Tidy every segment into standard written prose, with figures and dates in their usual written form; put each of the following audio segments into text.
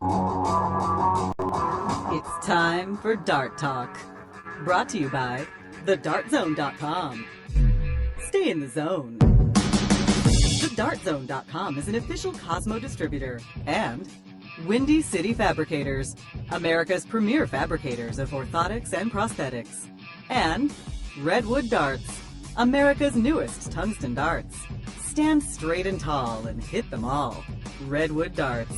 It's time for Dart Talk. Brought to you by thedartzone.com. Stay in the zone. Thedartzone.com is an official Cosmo distributor and Windy City Fabricators, America's premier fabricators of orthotics and prosthetics. And Redwood Darts, America's newest tungsten darts. Stand straight and tall and hit them all. Redwood Darts.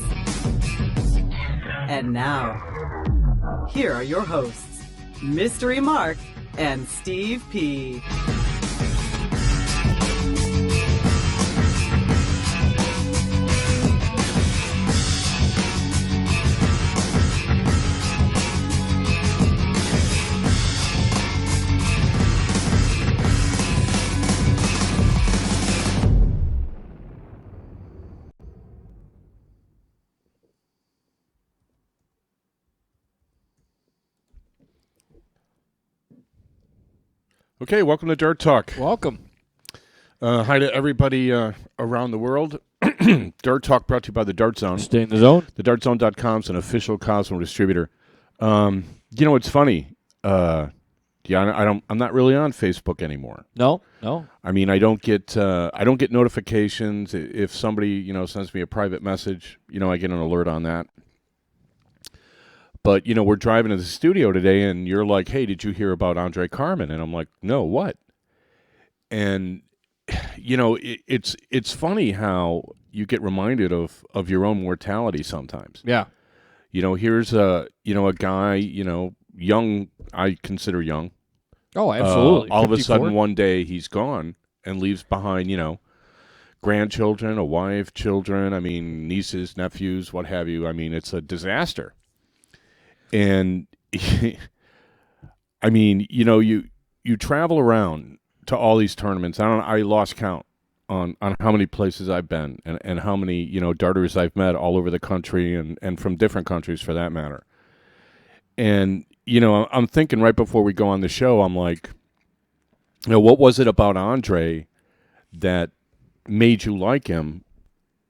And now, here are your hosts, Mystery Mark and Steve P. Okay, welcome to Dirt Talk. Welcome. Hi to everybody around the world. Dirt Talk brought to you by the Dart Zone. Stay in the zone. TheDartZone.com is an official Cosmo distributor. You know, it's funny. I'm not really on Facebook anymore. No. I mean, I don't get notifications. If somebody, sends me a private message, I get an alert on that. But, we're driving to the studio today, and you're like, hey, did you hear about Andre Carmen? And I'm like, no, what? And, it's funny how you get reminded of your own mortality sometimes. Yeah. Here's a guy, young, I consider young. Oh, absolutely. All 54? of a sudden, one day, he's gone and leaves behind, grandchildren, a wife, children, nieces, nephews, what have you. It's a disaster. And, you travel around to all these tournaments. I lost count on how many places I've been and how many, darters I've met all over the country and from different countries for that matter. And, I'm thinking right before we go on the show, I'm like, what was it about Andre that made you like him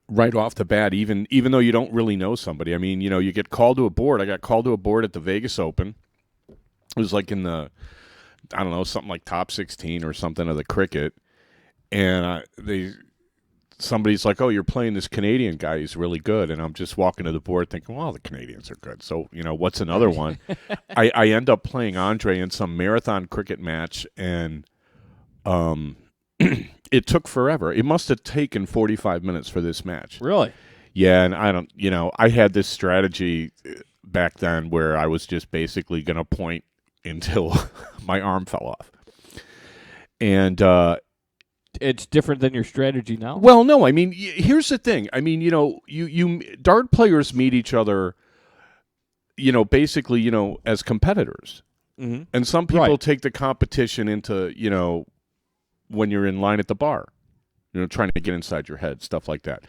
right off the bat, even though you don't really know somebody? You get called to a board. I got called to a board at the Vegas Open. It was like in the, I don't know, something like top 16 or something of the cricket. And somebody's like, oh, you're playing this Canadian guy. He's really good. And I'm just walking to the board thinking, well, the Canadians are good. So, what's another one? I end up playing Andre in some marathon cricket match, and it took forever. It must have taken 45 minutes for this match. Really? Yeah, and I had this strategy back then where I was just basically going to point until my arm fell off. And it's different than your strategy now? Well, no, here's the thing. You dart players meet each other, basically, as competitors. Mm-hmm. And some people take the competition into, when you're in line at the bar, trying to get inside your head, stuff like that.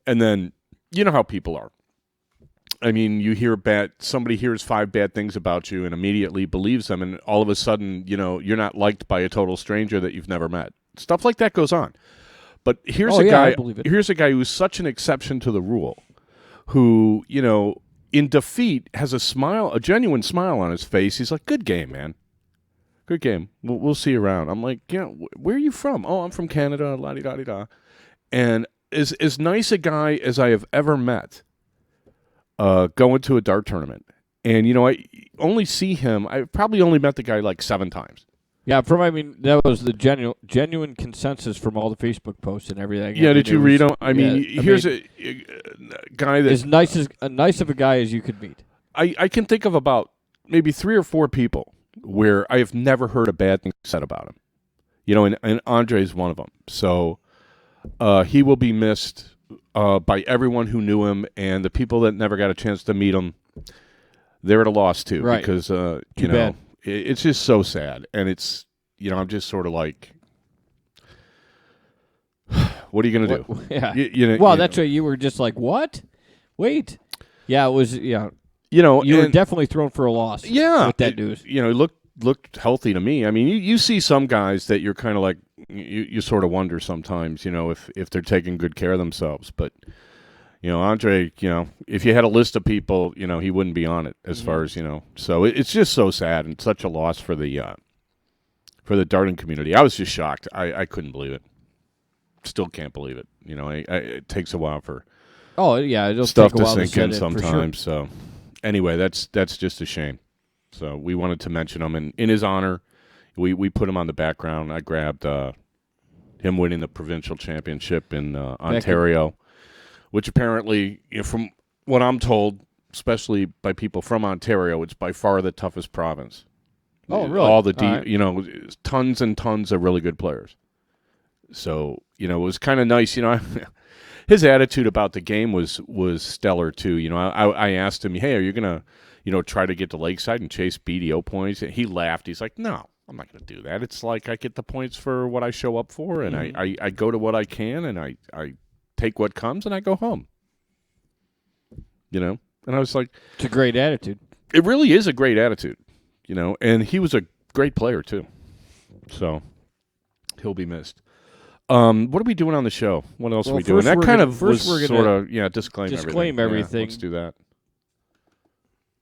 And then, you know how people are. You hear somebody hears 5 bad things about you and immediately believes them, and all of a sudden, you're not liked by a total stranger that you've never met. Stuff like that goes on. But here's a guy who's such an exception to the rule, who, in defeat has a genuine smile on his face. He's like, good game, man. Good game. We'll see you around. I'm like, where are you from? Oh, I'm from Canada, la-di-da-di-da. And as nice a guy as I have ever met going to a dart tournament. And, I only see him. I probably only met the guy like 7 times. Yeah, that was the genuine consensus from all the Facebook posts and everything. Yeah, did you read them? Here's a guy that... As nice of a guy as you could meet. I can think of about maybe 3 or 4 people where I have never heard a bad thing said about him. And Andre is one of them. So he will be missed by everyone who knew him, and the people that never got a chance to meet him, they're at a loss too. Right. Because, Too bad. It's just so sad. And it's, I'm just sort of like, what are you going to do? Yeah. That's right. You were just like, what? Wait. Yeah, it was, yeah. You were definitely thrown for a loss. Yeah. With that news. It looked healthy to me. You see some guys that you're kind of like, you sort of wonder sometimes, if they're taking good care of themselves. But, Andre, if you had a list of people, he wouldn't be on it as far as, So it's just so sad and such a loss for the darting community. I was just shocked. I couldn't believe it. Still can't believe it. It takes a while for it'll stuff take a while to sink in sometimes. Sure. So anyway, that's just a shame. So we wanted to mention him, and in his honor, we put him on the background. I grabbed him winning the provincial championship in Ontario, which apparently, from what I'm told, especially by people from Ontario, it's by far the toughest province. Oh, really? All the tons and tons of really good players. So, it was kind of nice. His attitude about the game was stellar too. I asked him, "Hey, are you gonna, try to get to Lakeside and chase BDO points?" And he laughed. He's like, "No, I'm not gonna do that. It's like I get the points for what I show up for, and I go to what I can, and I take what comes, and I go home." And I was like, "It's a great attitude." It really is a great attitude, And he was a great player too. So he'll be missed. What are we doing on the show? What else are we doing? That kind of was sort of disclaim everything. Yeah, let's do that.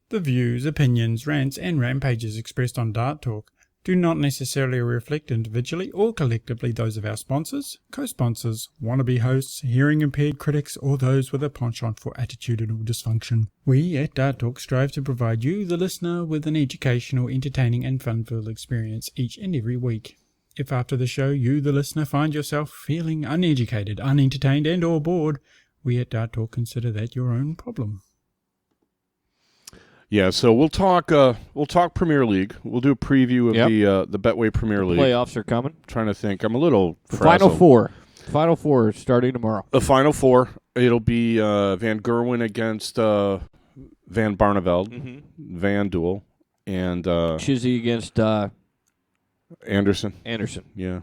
The views, opinions, rants, and rampages expressed on Dart Talk do not necessarily reflect individually or collectively those of our sponsors, co-sponsors, wannabe hosts, hearing-impaired critics, or those with a penchant for attitudinal dysfunction. We at Dart Talk strive to provide you, the listener, with an educational, entertaining, and fun-filled experience each and every week. If after the show you, the listener, find yourself feeling uneducated, unentertained, and or bored, we at Dart Talk consider that your own problem. Yeah, so we'll talk Premier League. We'll do a preview of the Betway Premier League. Playoffs are coming. I'm trying to think. I'm a little Final Four. Final Four starting tomorrow. The Final Four. It'll be Van Gerwen against Van Barneveld, Van Duel, and Chizzy against Anderson. Yeah.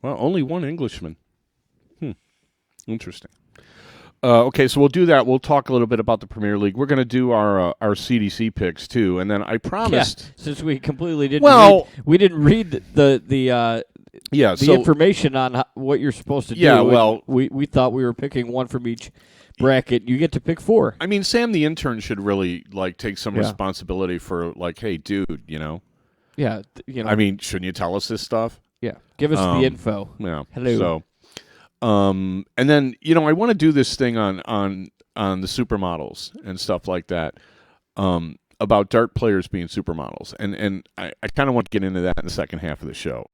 Well, only one Englishman. Interesting. Okay, so we'll do that. We'll talk a little bit about the Premier League. We're going to do our CDC picks too, and then I promised. Yeah, since we completely didn't. We didn't read the information on what you're supposed to do. Yeah, well, we thought we were picking one from each bracket. You get to pick 4. I mean, Sam, the intern, should really take some responsibility for hey, dude, Yeah, I mean, shouldn't you tell us this stuff? Yeah, give us the info. Yeah. Hello. So. And then, I want to do this thing on the supermodels and stuff like that, about dart players being supermodels. And I kind of want to get into that in the second half of the show.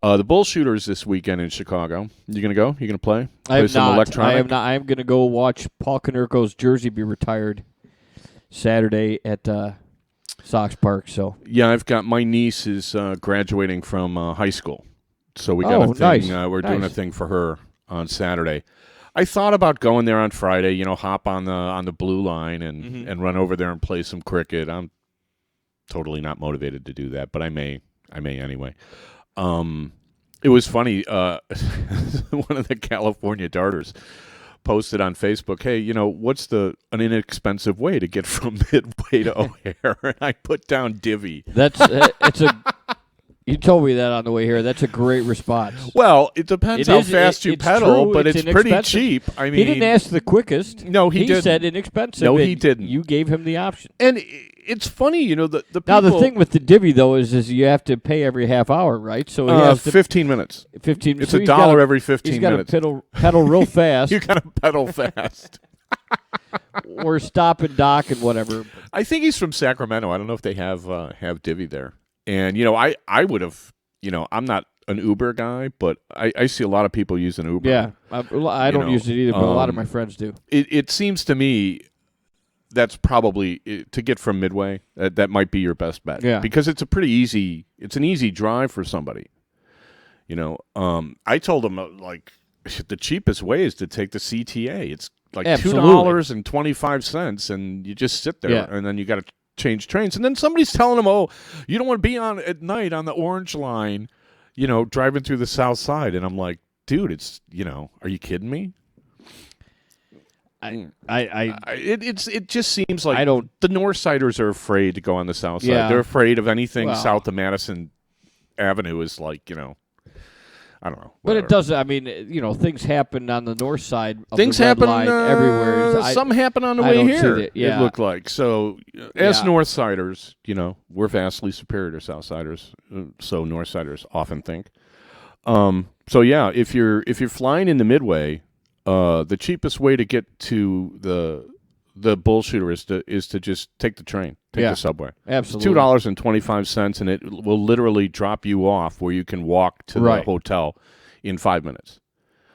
The Bullshooters this weekend in Chicago. You going to go? You going to play? I am some not. electronic? I am not. I am going to go watch Paul Konerko's jersey be retired Saturday at Sox Park. So yeah, I've got my niece is graduating from high school. So we got a thing. Nice. We're doing a thing for her on Saturday. I thought about going there on Friday, hop on the blue line and run over there and play some cricket. I'm totally not motivated to do that, but I may anyway. It was funny. One of the California darters posted on Facebook, "Hey, what's an inexpensive way to get from Midway to O'Hare?" And I put down Divvy. That's You told me that on the way here. That's a great response. Well, it depends how fast you pedal, true, but it's pretty cheap. I mean, he didn't ask the quickest. No, he didn't. He said inexpensive. No, he didn't. You gave him the option. And it's funny, the people. Now the thing with the divvy though is you have to pay every half hour, right? So he has 15 minutes. 15. It's $1 every 15 minutes. He's got to pedal real fast. You got to pedal fast. Or stop and dock and whatever. I think he's from Sacramento. I don't know if they have divvy there. And I would have. I'm not an Uber guy, but I see a lot of people using Uber. Yeah, I don't use it either, but a lot of my friends do. It seems to me that's probably, to get from Midway, that might be your best bet. Yeah. Because it's an easy drive for somebody. I told them, the cheapest way is to take the CTA. It's like $2.25, and you just sit there, and then you got to change trains, and then somebody's telling them, "Oh, you don't want to be on at night on the Orange Line, driving through the South Side." And I'm like, "Dude, it's are you kidding me?" It just seems like the Northsiders are afraid to go on the South Side. Yeah. They're afraid of anything south of Madison Avenue. Is like I don't know. But whatever. it doesn't. I mean, things happen on the north side of Things the red happen line everywhere. Some happen on the I way don't see here. that, yeah. It looked like so. As Yeah. Northsiders, we're vastly superior to Southsiders. So Northsiders often think. So yeah, if you're flying in the Midway, the cheapest way to get to the Bullshooter is to just take the train, take Yeah. the subway. Absolutely. It's $2.25, and it will literally drop you off where you can walk to the Right. hotel in 5 minutes,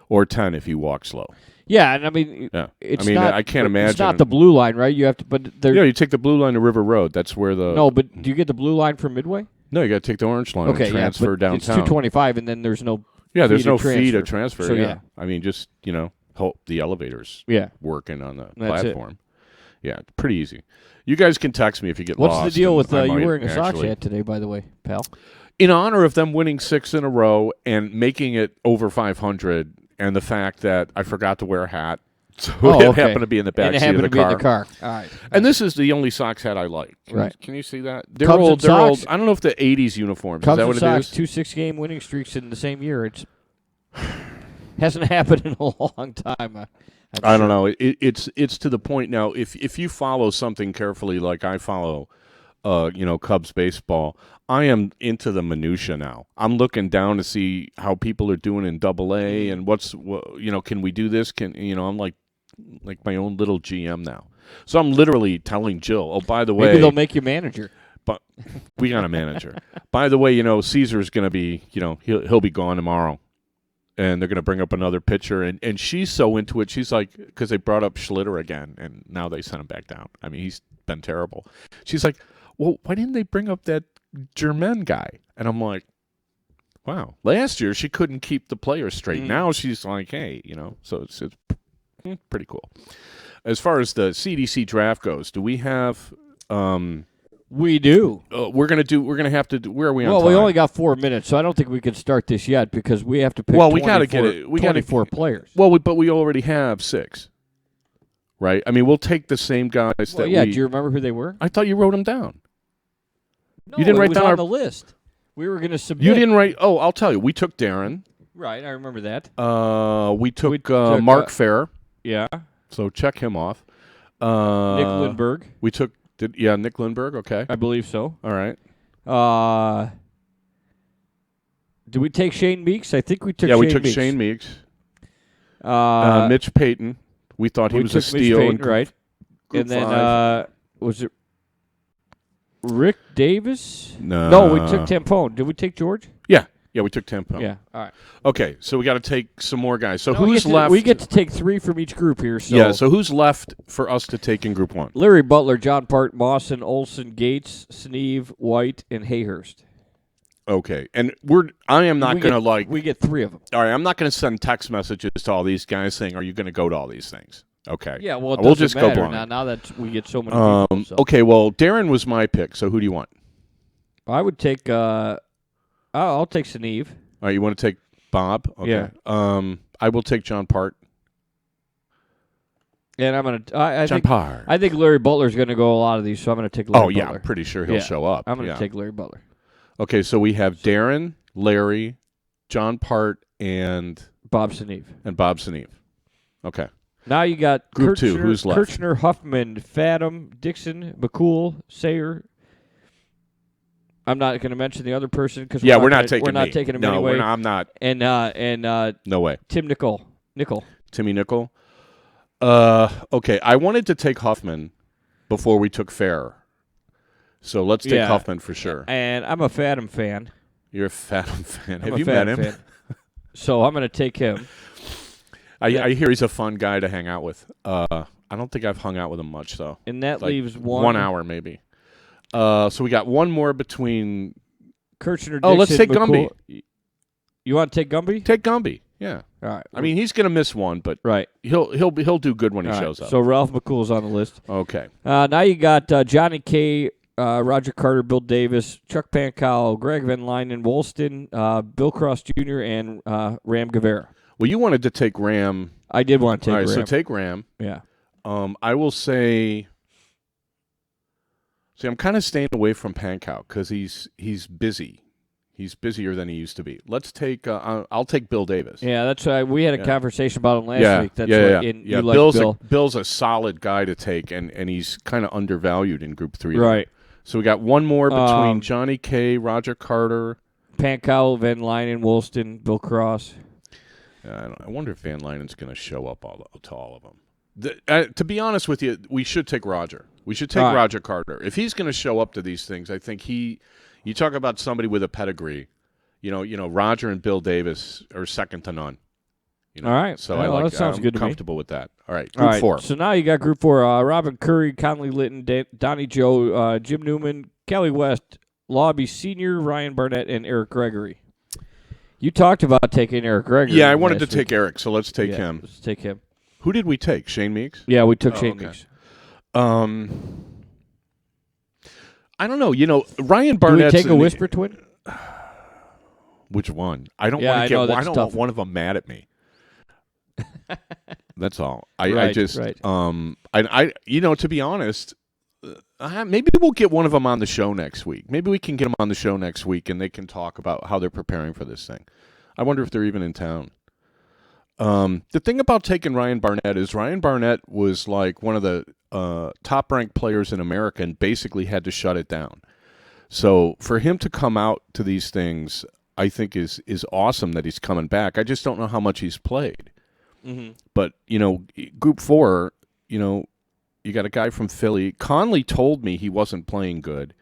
or 10 if you walk slow. Yeah, and I mean, Yeah, it's I mean, not, I can't imagine. It's not the blue line, right? You have to, but there. Yeah, you take the blue line to River Road. That's where the No, but do you get the blue line from Midway? No, you got to take the orange line Okay, and transfer but downtown. it's $2.25, and then there's no. Yeah, there's fee no to fee to transfer. transfer. So, yeah. yeah. I mean, just hope the elevator's Yeah. working on the That's platform. Yeah, pretty easy. You guys can text me if you get What's lost. the deal and with I you might wearing a Sox actually- hat today, by the way, pal? In honor of them winning 6 in a row and making it over 500, and the fact that I forgot to wear a hat, so it okay. happened to be in the back And it seat of happened the to be car. in the car. All right. And this is the only Sox hat I like. Right. Can you see that? They're Cubs old. and They're old. Sox- I don't know if the '80s uniforms. Cubs is that and what Sox, it is? 2 6-game winning streaks in the same year. It's hasn't happened in a long time. I don't know. It's to the point now. If you follow something carefully, like I follow, Cubs baseball, I am into the minutia now. I'm looking down to see how people are doing in Double-A and can we do this? I'm like my own little GM now. So I'm literally telling Jill, oh, by the way, Maybe they'll make you manager. but we got a manager. By the way, Caesar's going to be, he'll be gone tomorrow. And they're going to bring up another pitcher. And she's so into it. She's like, because they brought up Schlitter again, and now they sent him back down. I mean, he's been terrible. She's like, well, why didn't they bring up that Germain guy? And I'm like, wow. Last year, she couldn't keep the players straight. Now she's like, hey, so it's pretty cool. As far as the CDC draft goes, do we have We do. we're gonna have to. Where are we on Well, time? we only got 4 minutes, so I don't think we can start this yet because we have to pick. Well, we gotta get it. We gotta 24 players. Well, but we already have 6, right? I mean, we'll take the same guys Well, that yeah. we. Do you remember who they were? I thought you wrote them down. No, you didn't write it was down on our- the list. We were going to submit. You didn't write. Oh, I'll tell you. We took Darren. Right, I remember that. We took, took, Mark Fair. Yeah. So check him off. Nick Lindberg, We took. Nick Lindberg. Okay. I believe so. All right. Did we take Shane Meeks? I think we took. Yeah, Shane we took Meeks. Shane Meeks. Uh, Mitch Payton. We thought he we was took a steal. Mitch in Payton, right? Group And then 5. was it Rick Davis? No. No, we took Tampone. Did we take George? Yeah, we took Tempo. Yeah. All right. Okay, so we got to take some more guys. So No, who's left? We get to take 3 from each group here. So Yeah, so who's left for us to take in Group 1? Larry Butler, John Part, Mawson, Olson, Gates, Sneeve, White, and Hayhurst. Okay, and I am not going to We get 3 of them. all right, I'm not going to send text messages to all these guys saying, are you going to go to all these things? Okay. Yeah, well, it We'll doesn't just go matter blind. now that we get so many people. So. Okay, well, Darren was my pick, so who do you want? I would take. I'll take Sneeve. All right, you want to take Bob? Okay. Yeah. I will take John Part. And I'm gonna. John Part. I think Larry Butler's gonna go a lot of these, so I'm gonna take Larry Butler. I'm pretty sure he'll show up. I'm gonna Yeah. take Larry Butler. Okay, so we have Darren, Larry, John Part, and Bob Sneeve. Bob Sneeve. Okay. Now you got Group Kirchner, 2, who's left? Kirchner, Huffman, Fathom, Dixon, McCool, Sayer. I'm not going to mention the other person because We're not taking him no, anyway. I'm not. And No way. Tim Nickel. Timmy Nickel. Okay, I wanted to take Huffman before we took Fair. So let's take Huffman for sure. And I'm a Fathom fan. You're a Fathom fan. I'm Have a you met Fathom him? fan. So I'm going to take him. I hear he's a fun guy to hang out with. I don't think I've hung out with him much, though. And that Like leaves 1 hour maybe. So we got one more between. Kirchner, Dixon, Oh, let's take McCool. Gumby. You want to take Gumby? Take Gumby. Yeah. All right. I mean, he's going to miss one, but right. he'll do good when he All right. shows up. So Ralph McCool's on the list. Okay. Now you got Johnny K, Roger Carter, Bill Davis, Chuck Pankow, Greg Van Lynen, Wolston, Bill Cross Jr., and Ram Guevara. Well, you wanted to take Ram. I did want to take All right, Ram. so take Ram. Yeah. I will say. See, I'm kind of staying away from Pankow because he's busy. He's busier than he used to be. Let's take. I'll take Bill Davis. Yeah, that's right. We had a conversation about him last week. That's yeah. You like Bill's a solid guy to take, and he's kind of undervalued in Group 3. Right. So we got one more between Johnny K, Roger Carter, Pankowel, Van Lynen, Woolston, Bill Cross. I wonder if Van Lynen's going to show up to all of them. To be honest with you, we should take Roger. We should take Roger Carter. If he's going to show up to these things, I think you talk about somebody with a pedigree, Roger and Bill Davis are second to none. All right. So that sounds good to me. comfortable with that. All right, Group 4. So now you got Group 4, Robin Curry, Conley Litton, Donnie Joe, Jim Newman, Kelly West, Lobby Sr., Ryan Barnett, and Eric Gregory. You talked about taking Eric Gregory. Yeah, I wanted to take Eric, so let's take him. Let's take him. Who did we take? Shane Meeks? Yeah, we took Shane Meeks. I don't know. Ryan Barnett. Do we take a Whisper Twin? Which one? I don't want to get. I don't want one of them mad at me. That's all. I just. Right. To be honest, maybe we'll get one of them on the show next week. Maybe we can get them on the show next week, and they can talk about how they're preparing for this thing. I wonder if they're even in town. The thing about taking Ryan Barnett is Ryan Barnett was like one of the top-ranked players in America and basically had to shut it down. So for him to come out to these things, I think is awesome that he's coming back. I just don't know how much he's played. Mm-hmm. But, Group 4, you got a guy from Philly. Conley told me he wasn't playing good.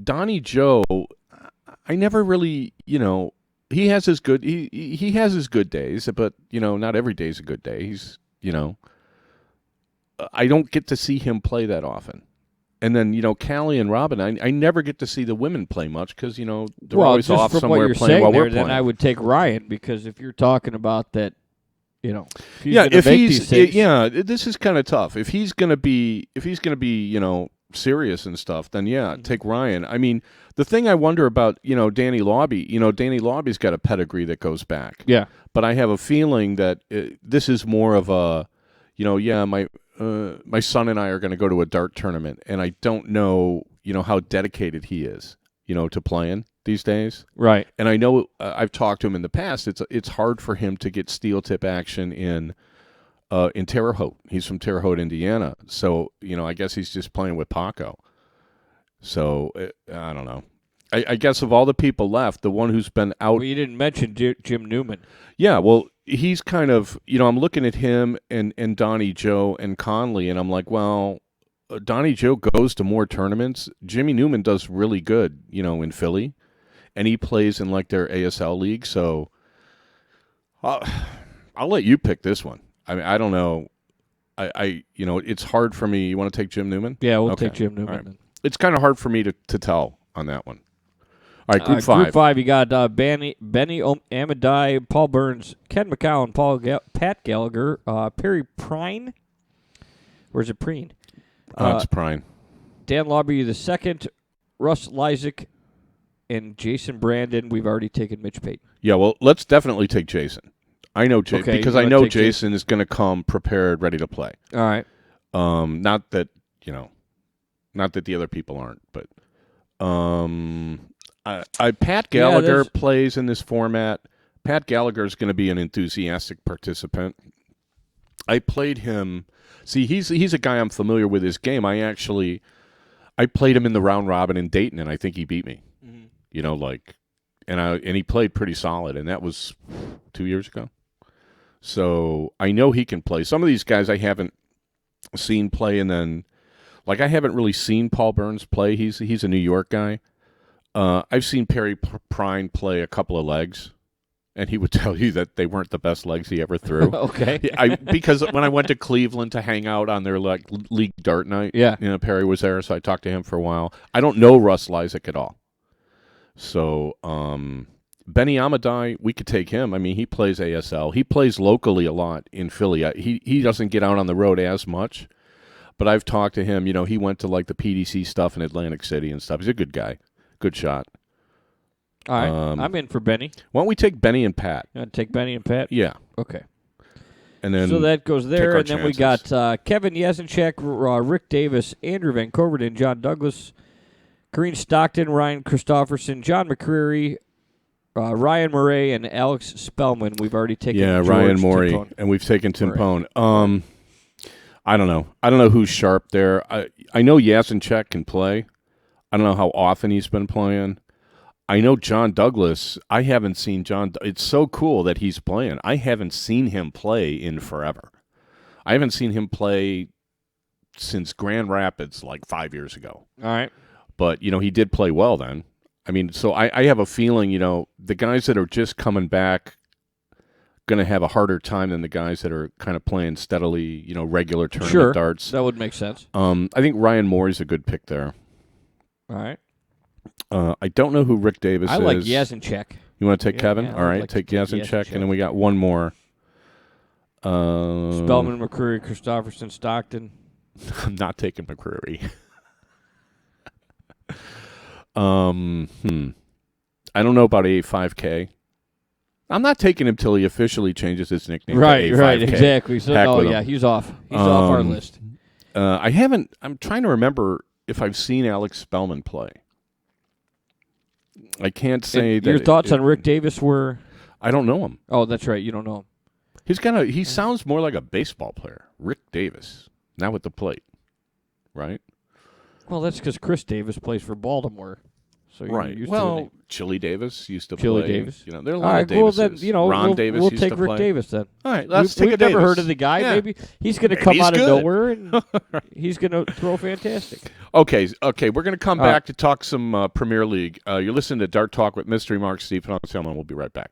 Donnie Joe, I never really, he has his good he has his good days, but not every day's a good day. He's I don't get to see him play that often. And then Callie and Robin, I never get to see the women play much because they're always off somewhere playing while we're playing. Then I would take Ryan because if you're talking about that, this is kind of tough. If he's gonna be serious and stuff, then take Ryan. I mean, the thing I wonder about, Danny Lobby, Danny Lobby's got a pedigree that goes back. Yeah. But I have a feeling that this is more of a, my son and I are going to go to a dart tournament, and I don't know, how dedicated he is, to playing these days. Right. And I know I've talked to him in the past. It's hard for him to get steel tip action in Terre Haute. He's from Terre Haute, Indiana. So, I guess he's just playing with Paco. So, I don't know. I guess of all the people left, the one who's been out... Well, you didn't mention Jim Newman. Yeah, well, he's kind of... I'm looking at him and Donnie Joe and Conley, and I'm like, well, Donnie Joe goes to more tournaments. Jimmy Newman does really good, in Philly. And he plays in, their ASL league. So, I'll let you pick this one. I mean, I don't know. It's hard for me. You want to take Jim Newman? Yeah, we'll take Jim Newman. Right. It's kind of hard for me to tell on that one. All right, Group 5. Group 5, you got Benny Amadai, Paul Burns, Ken McCowan, Pat Gallagher, Perry Prine. Where's it Prine? It's Prine. Dan Lobby II, Russ Lysick, and Jason Brandon. We've already taken Mitch Payton. Yeah, well, let's definitely take Jason. I know because I know Jason is going to come prepared, ready to play. All right. Not that the other people aren't, but Pat Gallagher plays in this format. Pat Gallagher is going to be an enthusiastic participant. I played him. See, he's a guy I'm familiar with his game. I played him in the round robin in Dayton, and I think he beat me. Mm-hmm. And he played pretty solid, and that was 2 years ago. So I know he can play. Some of these guys I haven't seen play, and then I haven't really seen Paul Burns play. He's a New York guy. I've seen Perry Prine play a couple of legs, and he would tell you that they weren't the best legs he ever threw. Okay. Because when I went to Cleveland to hang out on their league dart night, Perry was there, so I talked to him for a while. I don't know Russ Lysick at all. So Benny Amadai, we could take him. I mean, he plays ASL. He plays locally a lot in Philly. He doesn't get out on the road as much, but I've talked to him. He went to the PDC stuff in Atlantic City and stuff. He's a good guy. Good shot. All right. I'm in for Benny. Why don't we take Benny and Pat? You want to take Benny and Pat? Yeah. Okay. And then so that goes there, and then chances. we got Kevin Yasinchak, Rick Davis, Andrew Van Coverden, John Douglas, Corrine Stockton, Ryan Christofferson, John McCreary, Ryan Murray and Alex Spellman. We've already taken Ryan Murray, Timpone. and we've taken Timpone. I don't know. I don't know who's sharp there. I know Yasinchek can play. I don't know how often he's been playing. I know John Douglas. I haven't seen John. It's so cool that he's playing. I haven't seen him play in forever. I haven't seen him play since Grand Rapids like 5 years ago. All right. But, he did play well then. I mean, so I have a feeling, the guys that are just coming back going to have a harder time than the guys that are kind of playing steadily, regular tournament darts. That would make sense. I think Ryan Moore's a good pick there. All right. I don't know who Rick Davis is. I like Yasinchek. You want to take Kevin? Yeah, all right, like take Yasinchek, and then we got one more. Spellman, McCreary, Christopherson, Stockton. I'm not taking McCreary. I don't know about A5K. I'm not taking him till he officially changes his nickname. Right, to A5K. right, exactly. So, he's off. He's off our list. I'm trying to remember if I've seen Alex Spellman play. I can't say and that. Your thoughts on Rick Davis were? I don't know him. Oh, that's right. You don't know him. He sounds more like a baseball player. Rick Davis, not with the plate, right? Well, that's because Chris Davis plays for Baltimore. So right. Well, Chili Davis used to play. Chili Davis. There are a lot all right, of Davises. Well, then, Ron Davis we'll used take to Rick play. Davis then. All right, let's take a We've Davis. never heard of the guy. Yeah. Maybe he's going to come he's out of good. nowhere and he's going to throw fantastic. Okay. We're going to come back to talk some Premier League. You're listening to Dart Talk with Mystery Mark, Steve Tillman. We'll be right back.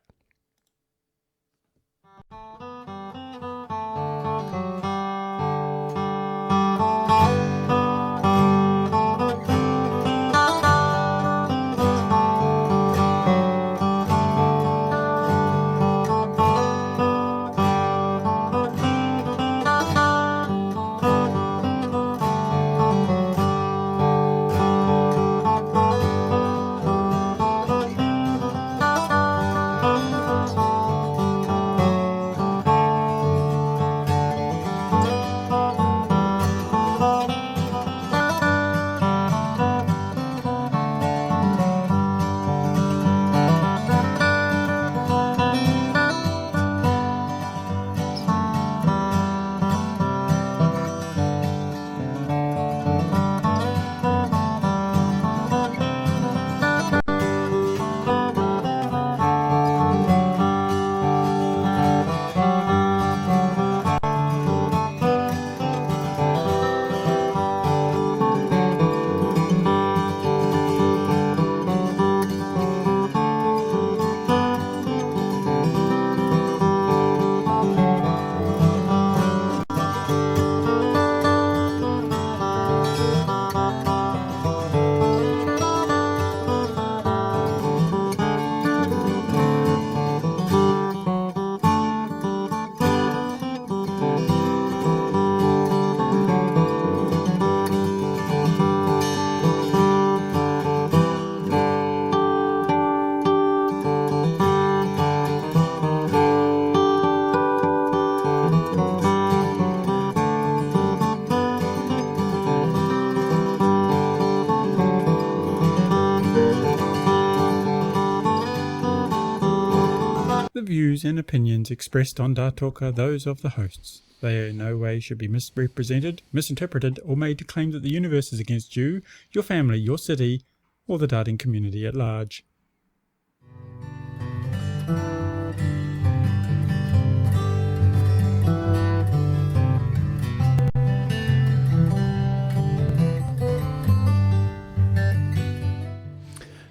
The views and opinions expressed on Dart Talk are those of the hosts. They in no way should be misrepresented, misinterpreted, or made to claim that the universe is against you, your family, your city, or the darting community at large.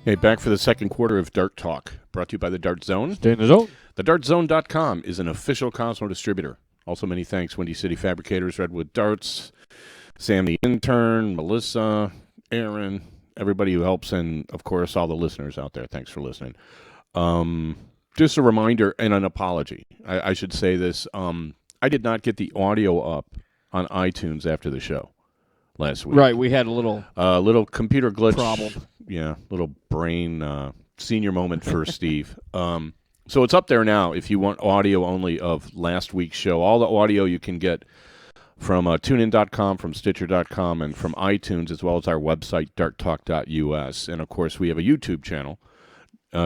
Hey, back for the second quarter of Dart Talk, brought to you by the Dart Zone. Stay in the zone. TheDartZone.com is an official Cosmo distributor. Also, many thanks, Windy City Fabricators, Redwood Darts, Sam the intern, Melissa, Aaron, everybody who helps, and, of course, all the listeners out there. Thanks for listening. Just a reminder and an apology. I should say this. I did not get the audio up on iTunes after the show last week. Right, we had a little computer glitch problem. Yeah, little brain senior moment for Steve. So it's up there now if you want audio only of last week's show. All the audio you can get from TuneIn.com, from Stitcher.com, and from iTunes, as well as our website, darttalk.us. And, of course, we have a YouTube channel,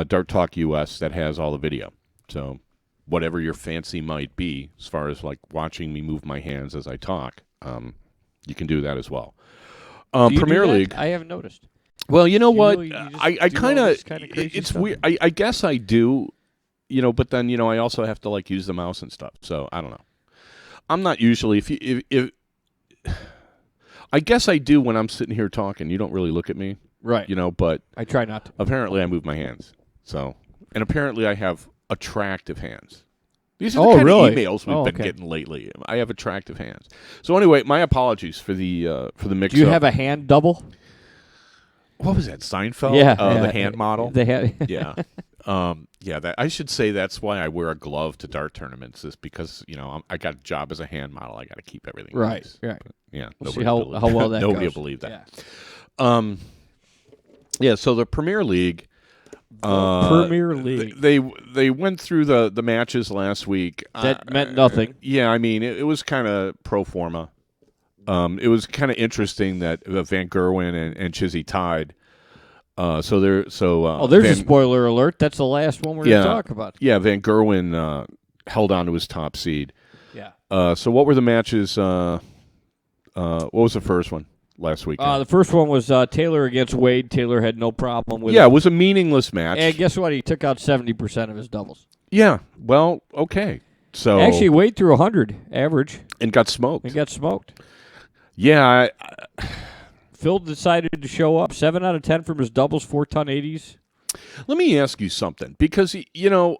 Dart Talk US that has all the video. So whatever your fancy might be, as far as like watching me move my hands as I talk, you can do that as well. Do you Premier do that? League. I haven't noticed. Well, you know what? You just I do kind all of this kinda crazy it's stuff? weird. I guess I do, but then I also have to like use the mouse and stuff. So I don't know. I'm not usually if I guess I do when I'm sitting here talking. You don't really look at me, Right. But I try not to. apparently I move my hands. So, and apparently I have attractive hands. These are the kind really? of emails we've been Okay. getting lately. I have attractive hands. So anyway, my apologies for the mix-up. Do you have a hand double? What was that, Seinfeld? Yeah. The hand model. They had. Yeah. That I should say that's why I wear a glove to dart tournaments, is because I got a job as a hand model. I got to keep everything Right. nice. Right. But, yeah. We'll nobody see how will well that nobody goes. will believe that. Yeah. So the Premier League. Premier League. They went through the matches last week. That meant nothing. Yeah, I mean it was kind of pro forma. It was kind of interesting that Van Gerwen and Chizzy tied. There's a spoiler alert. That's the last one we're going to talk about. Yeah, Van Gerwen held on to his top seed. Yeah. So what were the matches? What was the first one last week? The first one was Taylor against Wade. Taylor had no problem with it. it. It was a meaningless match. And guess what? He took out 70% of his doubles. Yeah. Well, okay. So Actually, Wade threw 100 average and got smoked. and got smoked. Yeah. Phil decided to show up. 7 out of 10 from his doubles, 4-ton 80s. Let me ask you something, because A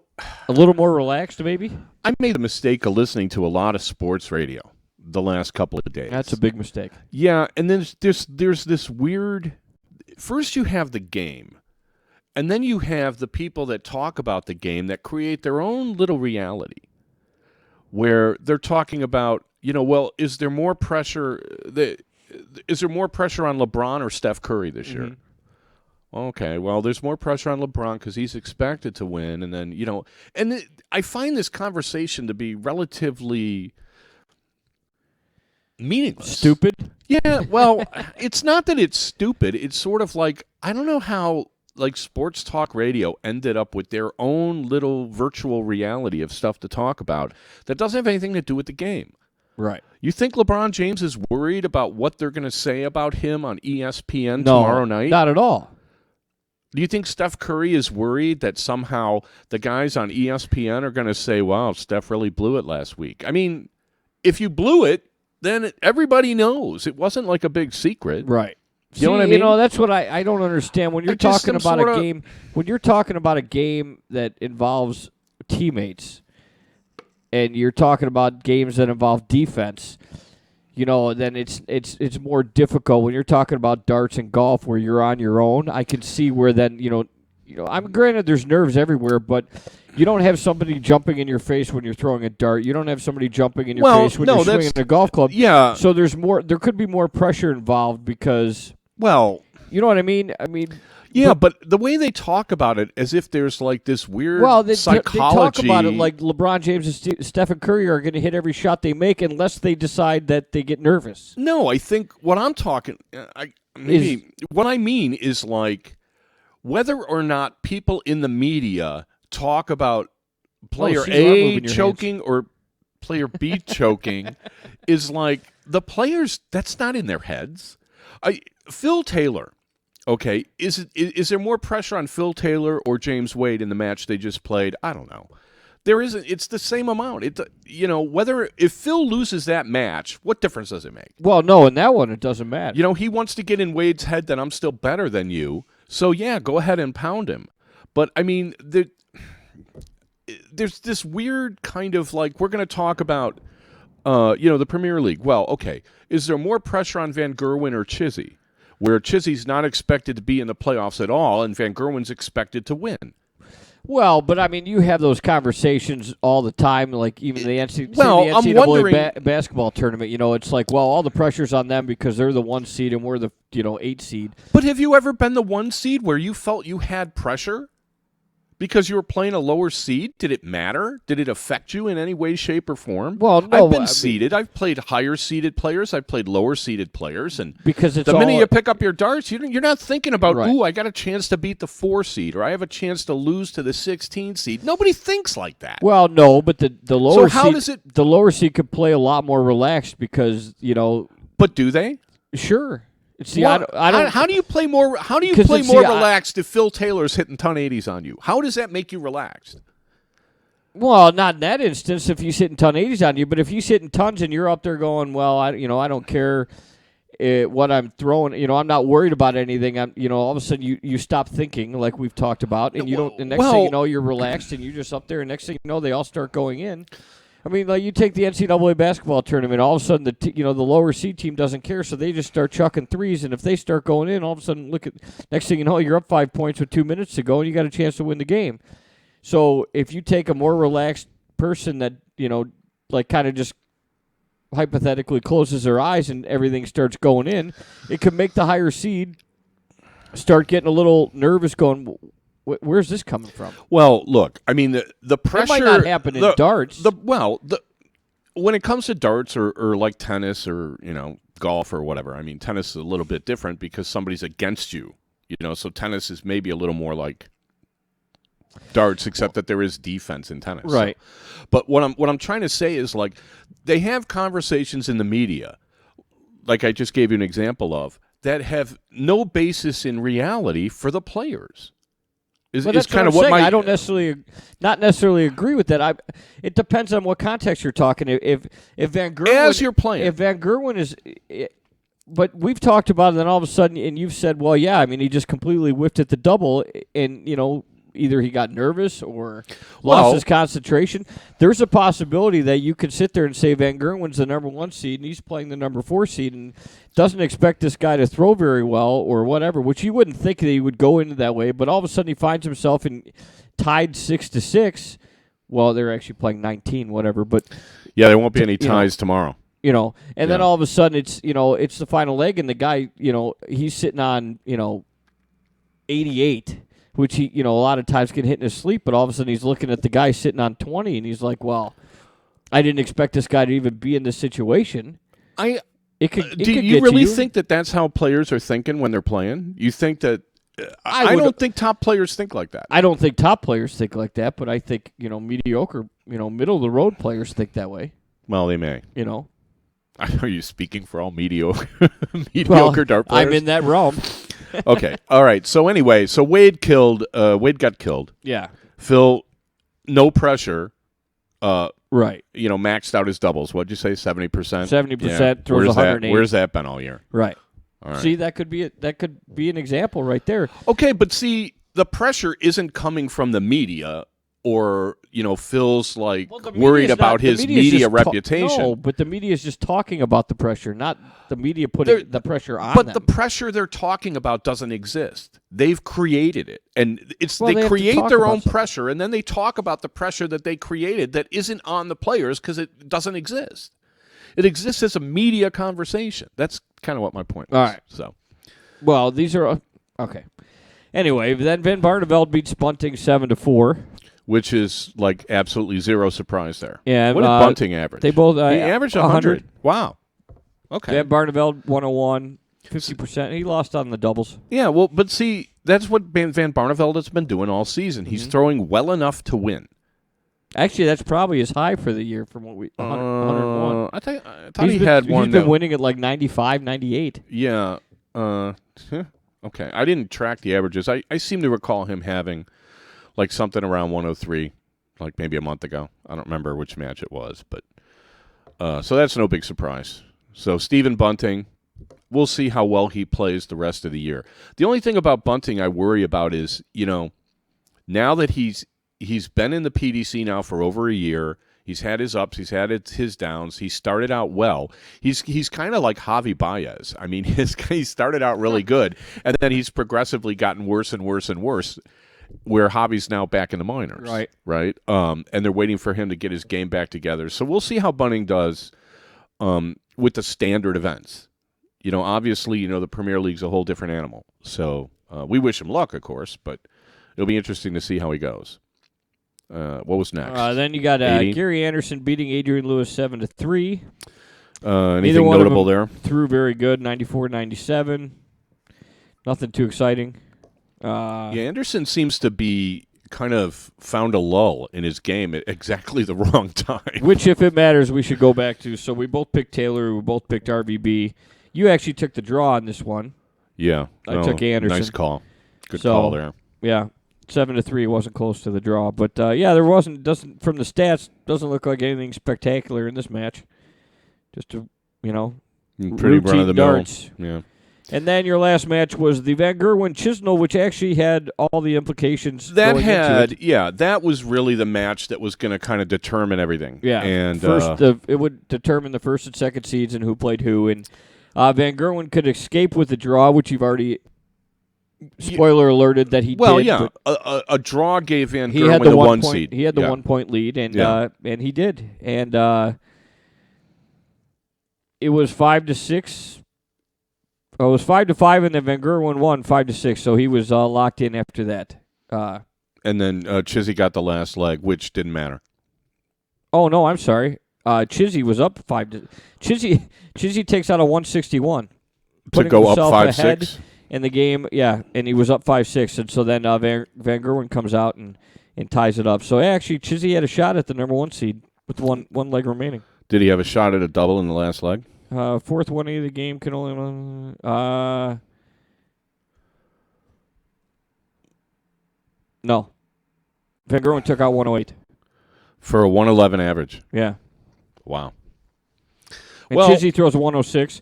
little more relaxed, maybe. I made the mistake of listening to a lot of sports radio the last couple of days. That's a big mistake. Yeah, and then there's this weird. First, you have the game, and then you have the people that talk about the game that create their own little reality, where they're talking about, is there more pressure? Is there more pressure on LeBron or Steph Curry this year? Okay, well, there's more pressure on LeBron because he's expected to win, and then I find this conversation to be relatively meaningless. Stupid? Yeah, well, it's not that it's stupid. It's sort of like, I don't know how sports talk radio ended up with their own little virtual reality of stuff to talk about that doesn't have anything to do with the game. Right. You think LeBron James is worried about what they're going to say about him on ESPN tomorrow night? Not at all. Do you think Steph Curry is worried that somehow the guys on ESPN are going to say, wow, Steph really blew it last week? I mean, if you blew it, then everybody knows. It wasn't like a big secret. Right. You know what I mean? That's what I don't understand. When you're talking about a game, when you're talking about a game that involves teammates, and you're talking about games that involve defense, then it's more difficult. When you're talking about darts and golf where you're on your own, I can see where then, I'm granted there's nerves everywhere, but you don't have somebody jumping in your face when you're throwing a dart. You don't have somebody jumping in your face when you're swinging a golf club. Yeah. So there could be more pressure involved because, well, you know what I mean? Yeah, but the way they talk about it, as if there's like this weird they psychology. talk about it like LeBron James and Stephen Curry are going to hit every shot they make unless they decide that they get nervous. No, I think what I'm talking, what I mean is like whether or not people in the media talk about player A choking or player B choking is like the players. That's not in their heads. Phil Taylor. Okay, is there more pressure on Phil Taylor or James Wade in the match they just played? I don't know. There isn't. It's the same amount. If Phil loses that match, what difference does it make? Well, no, in that one it doesn't matter. He wants to get in Wade's head that I'm still better than you. So yeah, go ahead and pound him. But I mean, there's this weird kind of like we're going to talk about, the Premier League. Well, okay, is there more pressure on Van Gerwen or Chizzy? Where Chizzy's not expected to be in the playoffs at all, and Van Gerwen's expected to win. Well, but I mean, you have those conversations all the time, like even the NCAA, I'm wondering, basketball tournament. It's like, well, all the pressure's on them because they're the 1 seed and we're the 8 seed. But have you ever been the 1 seed where you felt you had pressure? Because you were playing a lower seed? Did it matter? Did it affect you in any way, shape, or form? Well, no, I've been seeded. I've played higher-seeded players. I've played lower-seeded players. And because it's the minute you pick up your darts, you're not thinking about, ooh, I got a chance to beat the 4 seed, or I have a chance to lose to the 16 seed. Nobody thinks like that. Well, no, but the lower so how seed, does it? The lower seed could play a lot more relaxed because, But do they? Sure. See, well, I don't. How do you play more? How do you play more relaxed if Phil Taylor's hitting ton 80s on you? How does that make you relaxed? Well, not in that instance if he's hitting ton 80s on you, but if he's hitting tons and you're up there going, well, I don't care what I'm throwing. I'm not worried about anything. All of a sudden you stop thinking like we've talked about, and you don't. The next thing you know, you're relaxed and you're just up there. And next thing you know, they all start going in. I mean, like you take the NCAA basketball tournament, all of a sudden the lower seed team doesn't care, so they just start chucking threes, and if they start going in, all of a sudden next thing you know, you're up 5 points with 2 minutes to go, and you got a chance to win the game. So if you take a more relaxed person that like kind of just hypothetically closes their eyes and everything starts going in, it could make the higher seed start getting a little nervous, going, where's this coming from? Well, look, I mean, the pressure... That might not happen in darts. When it comes to darts or like tennis or, golf or whatever, I mean, tennis is a little bit different because somebody's against you, so tennis is maybe a little more like darts, except that there is defense in tennis. Right. So. But what I'm trying to say is, like, they have conversations in the media, like I just gave you an example of, that have no basis in reality for the players. Is kind of what I don't not necessarily agree with that. It depends on what context you're talking. If Van Gerwen, as you're playing, if Van Gerwen is, but we've talked about it, then all of a sudden, and you've said, well, yeah, I mean, he just completely whiffed at the double, and either he got nervous or lost his concentration. There's a possibility that you could sit there and say Van Gerwen's the number 1 seed and he's playing the number 4 seed and doesn't expect this guy to throw very well or whatever, which you wouldn't think that he would go into that way, but all of a sudden he finds himself tied 6-6. Well, they're actually playing 19, whatever, but yeah, there won't be any ties tomorrow. Then all of a sudden it's the final leg and the guy, he's sitting on, 88. Which he, a lot of times can hit in his sleep, but all of a sudden he's looking at the guy sitting on 20, and he's like, "Well, I didn't expect this guy to even be in this situation." Do you really think that that's how players are thinking when they're playing? You think that? I don't think top players think like that. I don't think top players think like that, but I think mediocre, middle of the road players think that way. Well, they may. Are you speaking for all mediocre dart players? I'm in that realm. Okay. All right. So anyway, Wade got killed. Yeah. Phil, no pressure. Right. Maxed out his doubles. What'd you say? 70%? 70%, throws 108. Where's that been all year? Right. All right. See, that could be an example right there. Okay, but see, the pressure isn't coming from the media or, Phil's worried about his media reputation. No, but the media is just talking about the pressure, not the media putting the pressure on them. But the pressure they're talking about doesn't exist. They've created it. And they create their own pressure, and then they talk about the pressure that they created that isn't on the players because it doesn't exist. It exists as a media conversation. That's kind of what my point was. All right. So, well, these are okay. Anyway, then Van Barneveld beats Bunting 7-4. Which is absolutely zero surprise there. Yeah, what did Bunting average? They both he averaged 100. Wow. Okay. Van Barneveld 101, 50%. He lost on the doubles. Yeah, well, but see, that's what Van Barneveld has been doing all season. He's throwing well enough to win. Actually, that's probably his high for the year from what 101. I thought he had one. He's been winning at 95, 98. Yeah. Okay. I didn't track the averages. I seem to recall him having something around 103, maybe a month ago. I don't remember which match it was, but so that's no big surprise. So Stephen Bunting, we'll see how well he plays the rest of the year. The only thing about Bunting I worry about is, now that he's been in the PDC now for over a year, he's had his ups, he's had his downs. He started out well. He's kind of like Javi Baez. I mean, he started out really good, and then he's progressively gotten worse and worse and worse. Where Javi's now back in the minors, right, and they're waiting for him to get his game back together. So we'll see how Bunting does with the standard events. Obviously, the Premier League's a whole different animal. So we wish him luck, of course, but it'll be interesting to see how he goes. What was next? Then you got Gary Anderson beating Adrian Lewis 7-3. Anything notable there? Threw very good, 94-97. Nothing too exciting. Anderson seems to be kind of found a lull in his game at exactly the wrong time. Which, if it matters, we should go back to. So we both picked Taylor. We both picked RVB. You actually took the draw on this one. Yeah. I took Anderson. Nice call. Good call there. Yeah. 7-3 wasn't close to the draw, but there wasn't. Doesn't from the stats doesn't look like anything spectacular in this match. Just pretty routine run of the darts. mill. Yeah. And then your last match was the Van Gerwen Chisnell, which actually had all the implications. That was really the match that was going to kind of determine everything. Yeah, and it would determine the first and second seeds and who played who. And Van Gerwen could escape with the draw, which you've already. Spoiler alerted that he did. Well, yeah, a draw gave Van Gerwen the 1 seed. He had the 1 point lead, and he did. And it was 5-6. Oh, it was 5-5, and then Van Gerwen won 5-6. So he was locked in after that. And then Chizzy got the last leg, which didn't matter. Oh no, I'm sorry. Chizzy was up 5. Chizzy takes out a 161 to go up 5-6. In the game, and he was up 5-6, and so then Van Gerwen comes out and ties it up. So actually, Chizzy had a shot at the number 1 seed with one leg remaining. Did he have a shot at a double in the last leg? Fourth 1A of the game can only. No. Van Gerwen took out 108 for a 111 average. Yeah. Wow. And Chizzy throws 106.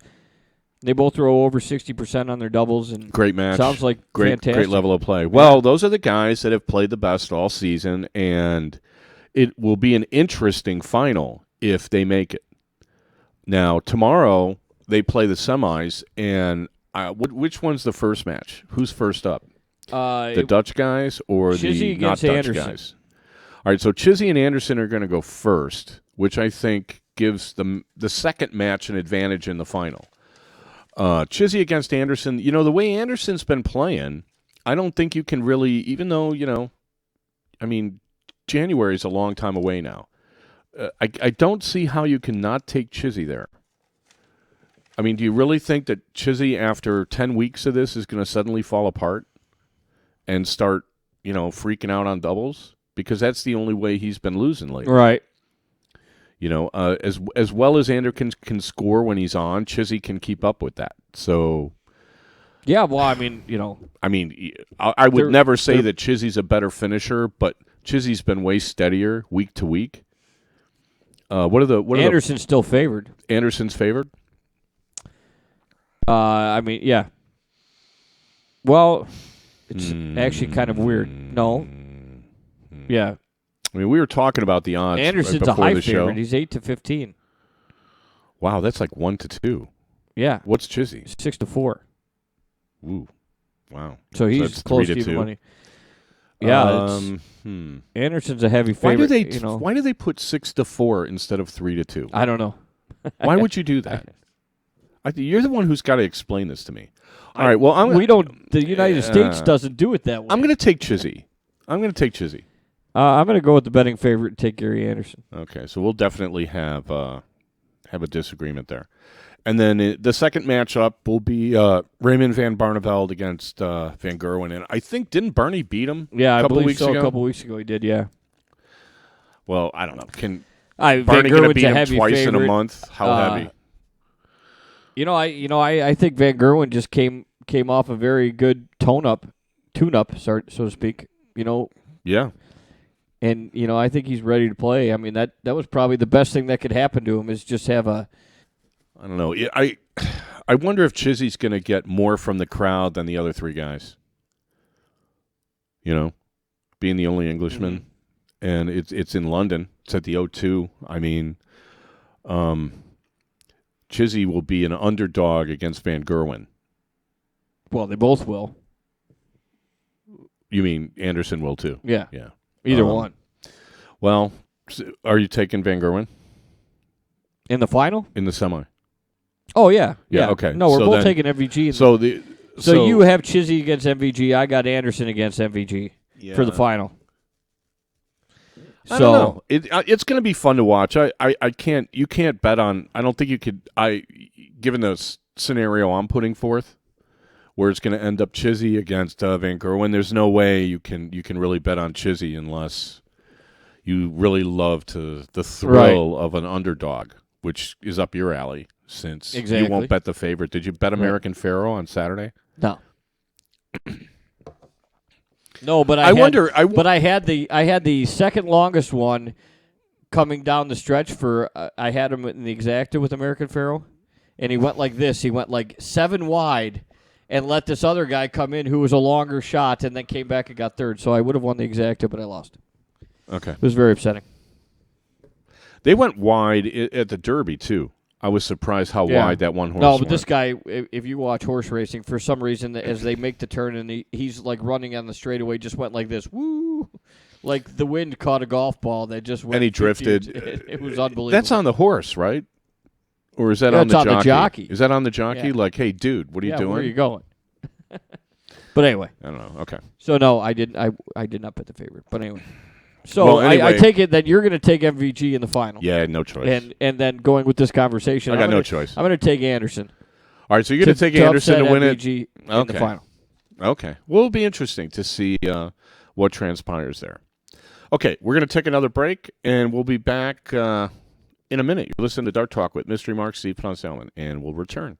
They both throw over 60% on their doubles. And great match. Sounds like fantastic. Great level of play. Well, those are the guys that have played the best all season, and it will be an interesting final if they make it. Now, tomorrow they play the semis, and which one's the first match? Who's first up? The Dutch guys or Chizzy the not Dutch Anderson. guys? All right, so Chizzy and Anderson are going to go first, which I think gives the second match an advantage in the final. Chizzy against Anderson, the way Anderson's been playing, I don't think you can really, even though, January is a long time away now. I don't see how you can not take Chizzy there. I mean, do you really think that Chizzy, after 10 weeks of this, is going to suddenly fall apart and start, freaking out on doubles? Because that's the only way he's been losing lately. Right. As well as Anderson can score when he's on, Chizzy can keep up with that. So, yeah. Well, I would never say that Chizzy's a better finisher, but Chizzy's been way steadier week to week. Anderson's still favored. Anderson's favored. Yeah. Well, it's actually kind of weird. No. Yeah. We were talking about the odds. Anderson's before a high the show. favorite. He's 8-15. Wow, that's like 1-2. Yeah. What's Chizzy? 6-4. Ooh, wow. So he's close to even money. Yeah. Anderson's a heavy favorite. Why do they put 6-4 instead of 3-2? I don't know. Why would you do that? You're the one who's got to explain this to me. All right. Well, the United States doesn't do it that way. I'm going to take Chizzy. I'm going to go with the betting favorite and take Gary Anderson. Okay, so we'll definitely have a disagreement there. And then the second matchup will be Raymond van Barneveld against Van Gerwen. And I think, didn't Bernie beat him a couple weeks ago? A couple weweeks ago he did, yeah. Well, I don't know. Can Van Bernie going to beat him twice favorite. in a month? How heavy? I think Van Gerwen just came off a very good tune-up, so to speak. Yeah. And, I think he's ready to play. I mean, that was probably the best thing that could happen to him is just have a... I don't know. I wonder if Chizzy's going to get more from the crowd than the other three guys. Being the only Englishman. Mm-hmm. And it's in London. It's at the O2. I mean, Chizzy will be an underdog against Van Gerwen. Well, they both will. You mean Anderson will too? Yeah. Yeah. Either one. Well, are you taking Van Gerwen? In the final? In the semi. Oh, yeah. Yeah, okay. No, we're both taking MVG. So you have Chizzy against MVG. I got Anderson against MVG. for the final. I don't know. It's going to be fun to watch. I can't. You can't bet on. I don't think you could. Given the scenario I'm putting forth, where it's going to end up Chizzy against Van Gerwen, there's no way you can really bet on Chizzy unless you really love the thrill of an underdog, which is up your alley. Since you won't bet the favorite, did you bet American Pharaoh on Saturday? No. No, but I had the second longest one coming down the stretch for I had him in the exacta with American Pharaoh, and he went like this. He went like 7 wide and let this other guy come in who was a longer shot and then came back and got third. So I would have won the exacta, but I lost. Okay. It was very upsetting. They went wide at the Derby, too. I was surprised how wide that one horse No, but went. this guy, if you watch horse racing, for some reason, as they make the turn and he's like running on the straightaway, just went like this, woo! Like the wind caught a golf ball that just went. And he drifted. It was unbelievable. That's on the horse, right? Or is that on the jockey? Is that on the jockey? Yeah. Like, hey, dude, what are you doing? Where are you going? But anyway. I don't know. Okay. So, no, I did not bet the favorite. But anyway. So well, anyway, I take it that you're going to take MVG in the final. Yeah, no choice. And then going with this conversation, I got no choice. I'm going to take Anderson. All right, so you're going to take Anderson to win MVG it in the final. Okay. Well, it'll be interesting to see what transpires there. Okay, we're going to take another break, and we'll be back in a minute. You're listening to Dart Talk with Mystery Mark, Steve Ponselman, and we'll return.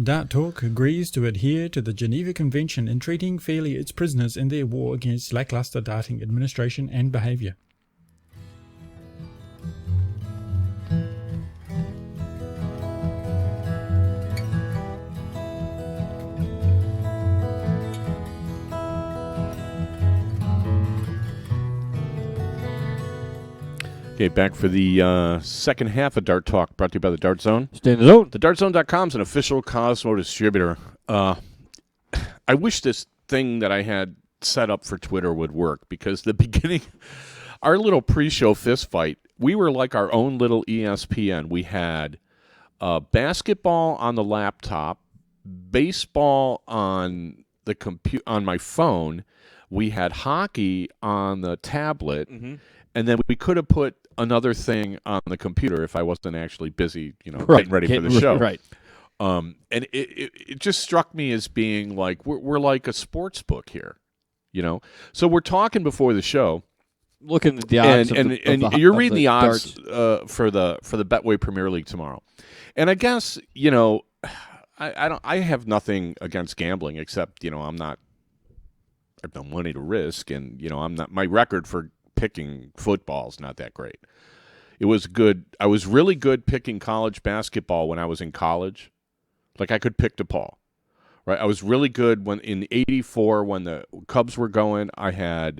Dart Talk agrees to adhere to the Geneva Convention in treating fairly its prisoners in their war against lackluster darting administration and behaviour. Okay, back for the second half of Dart Talk, brought to you by the Dart Zone. Stay in the zone. TheDartZone.com is an official Cosmo distributor. I wish this thing that I had set up for Twitter would work, because the beginning, our little pre-show fist fight, we were like our own little ESPN. We had basketball on the laptop, baseball on the on my phone. We had hockey on the tablet, and then we could have put another thing on the computer if I wasn't actually busy, getting ready for the show. Right. And it just struck me as being like we're like a sports book here, So we're talking before the show, looking at the odds, and you're reading the odds for the Betway Premier League tomorrow. And I guess I have nothing against gambling except I'm I've no money to risk, and I'm not. My record for picking football is not that great. It was good. I was really good picking college basketball when I was in college. Like, I could pick DePaul, right? I was really good when in '84 when the Cubs were going. I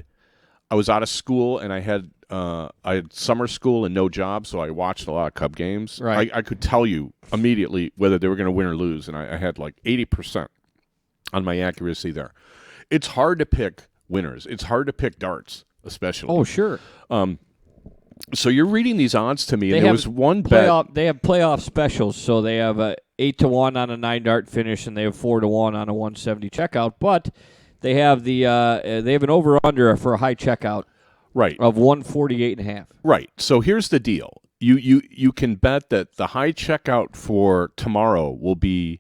was out of school, and I had summer school and no job, so I watched a lot of Cub games. Right. I could tell you immediately whether they were going to win or lose, and I had like 80% on my accuracy there. It's hard to pick winners. It's hard to pick darts, especially. Oh, sure. So you're reading these odds to me, and there was one bet. They have playoff specials, so they have a 8-1 on a 9-dart finish, and they have 4-1 on a 170 checkout. But they have they have an over/under for a high checkout, right, of 148.5. Right. So here's the deal: you can bet that the high checkout for tomorrow will be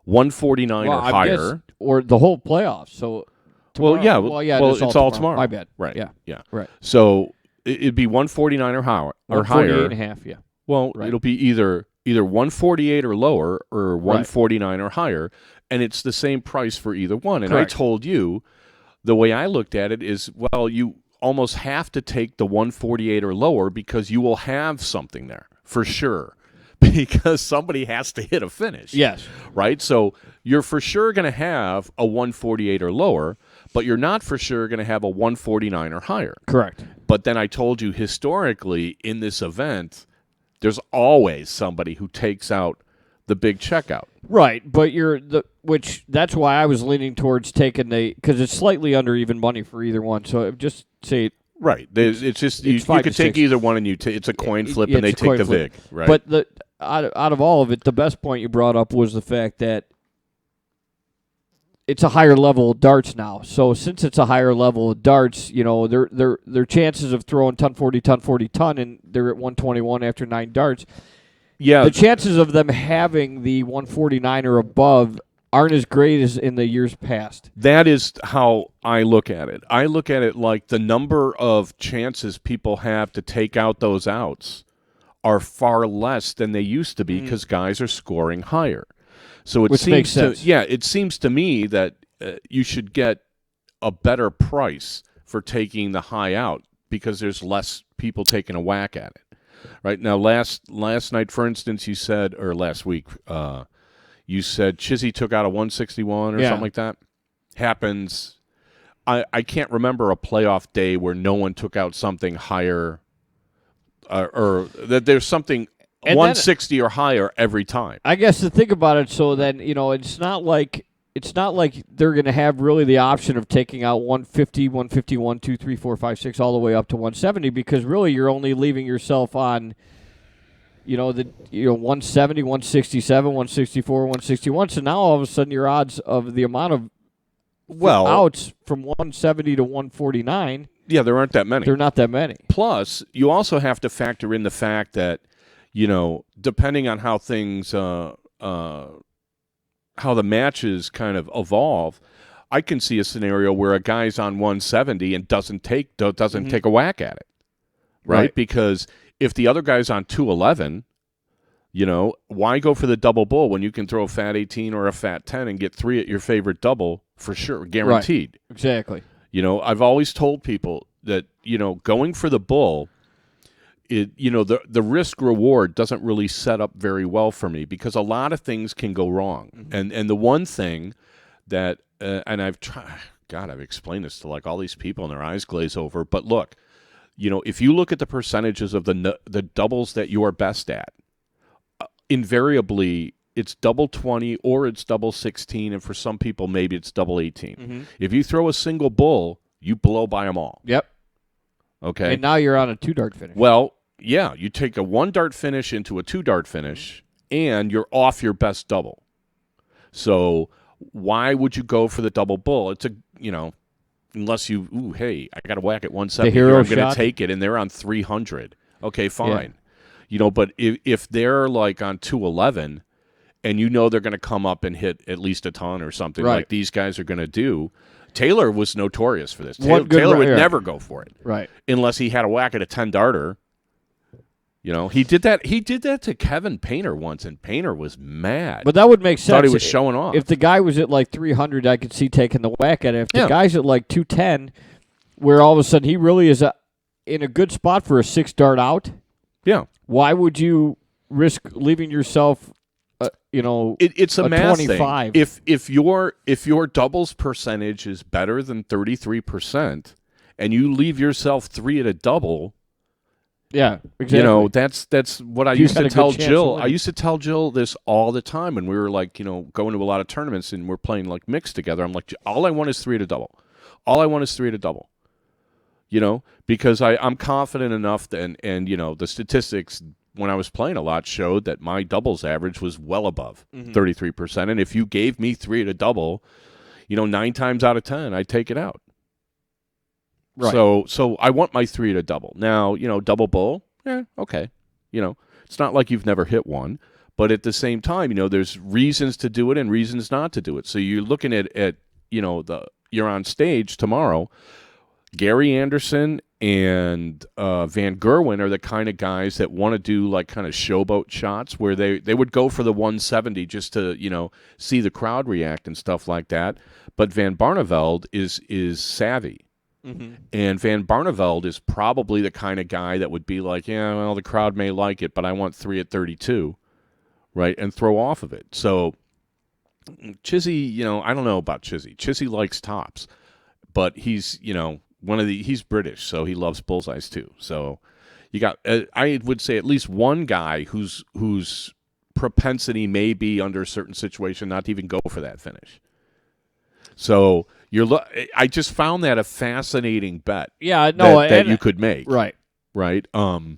149 or higher, or the whole playoffs. So tomorrow, it's all tomorrow. My bad. Right. Yeah. Right. So it'd be 149 or higher. 148.5. Yeah. Well, right. It'll be either 148 or lower, or 149 or higher, and it's the same price for either one. And Correct. I told you, the way I looked at it is, well, you almost have to take the 148 or lower because you will have something there for sure, because somebody has to hit a finish. Yes. Right? So you're for sure going to have a 148 or lower, but you're not for sure going to have a 149 or higher. Correct. But then I told you, historically in this event, there's always somebody who takes out the big checkout. Right, but which that's why I was leaning towards taking because it's slightly under even money for either one. So just say right. It's just you could take either one, and it's a coin flip, and they take the vig. Right. But out of all of it, the best point you brought up was the fact that it's a higher level of darts now. So since it's a higher level of darts, their chances of throwing ton 40, and they're at 121 after 9 darts. Yeah, the chances of them having the 149 or above aren't as great as in the years past. That is how I look at it. I look at it like the number of chances people have to take out those outs are far less than they used to be because guys are scoring higher. So it seems to me that you should get a better price for taking the high out because there's less people taking a whack at it. Right now, last night, for instance, you said, or last week, you said Chizzy took out a 161 or something like that. Happens. I can't remember a playoff day where no one took out something higher, or that there's something 160 or higher every time. I guess to think about it, so then it's not like they're going to have really the option of taking out 150, 151, 2, 3, 4, 5, 6, all the way up to 170, because really you're only leaving yourself on, 170, 167, 164, 161. So now all of a sudden your odds of the amount of outs from 170 to 149. Yeah, there aren't that many. They're not that many. Plus, you also have to factor in the fact that, depending on how things how the matches kind of evolve, I can see a scenario where a guy's on 170 and doesn't take a whack at it, right? Because if the other guy's on 211, why go for the double bull when you can throw a fat 18 or a fat 10 and get 3 at your favorite double for sure, guaranteed. Right. Exactly. I've always told people that, going for the bull, the risk reward doesn't really set up very well for me because a lot of things can go wrong. Mm-hmm. And the one thing that and I've explained this to like all these people and their eyes glaze over, but look, if you look at the percentages of the doubles that you are best at, invariably it's double 20 or it's double 16, and for some people maybe it's double 18. Mm-hmm. If you throw a single bull, you blow by them all. Yep. Okay. And now you're on a 2-dart finish. Well, yeah, you take a 1-dart finish into a 2-dart finish, and you're off your best double. So why would you go for the double bull? It's unless hey, I got a whack at 170 here, I'm going to take it, and they're on 300. Okay, fine. Yeah. But if they're like on 211, and they're going to come up and hit at least a ton or something like these guys are going to do. Taylor was notorious for this. Taylor would never go for it. Right. Unless he had a whack at a 10-darter. You know, he did that. He did that to Kevin Painter once, and Painter was mad. But that would make sense. Thought he was showing off. If the guy was at like 300, I could see taking the whack at it. If the Yeah. guy's at like 210, where all of a sudden he really is in a good spot for a 6-dart out, yeah, why would you risk leaving yourself, it's a math 25? thing. If your doubles percentage is better than 33%, and you leave yourself 3 at a double. Yeah, exactly. You know, that's what I You used had to a good tell chance of Jill. winning. I used to tell Jill this all the time when we were like, going to a lot of tournaments and we're playing like mixed together. I'm like, all I want is 3 at a double. All I want is 3 at a double. Because I'm confident enough and the statistics when I was playing a lot showed that my doubles average was well above 33%. And if you gave me 3 at a double, 9 times out of 10, I'd take it out. Right. So I want my 3 at a double. Now, double bull, okay. It's not like you've never hit one, but at the same time, there's reasons to do it and reasons not to do it. So you're looking at you're on stage tomorrow. Gary Anderson and Van Gerwen are the kind of guys that want to do like kind of showboat shots where they would go for the 170 just to, see the crowd react and stuff like that. But Van Barneveld is savvy. Mm-hmm. And Van Barneveld is probably the kind of guy that would be like, the crowd may like it, but I want 3 at 32, right, and throw off of it. So Chizzy, I don't know about Chizzy. Chizzy likes tops, but he's, he's British, so he loves bullseyes too. So you got, I would say at least one guy whose propensity may be under a certain situation not to even go for that finish. So I just found that a fascinating bet. Yeah, no, that you could make. Right. Right. I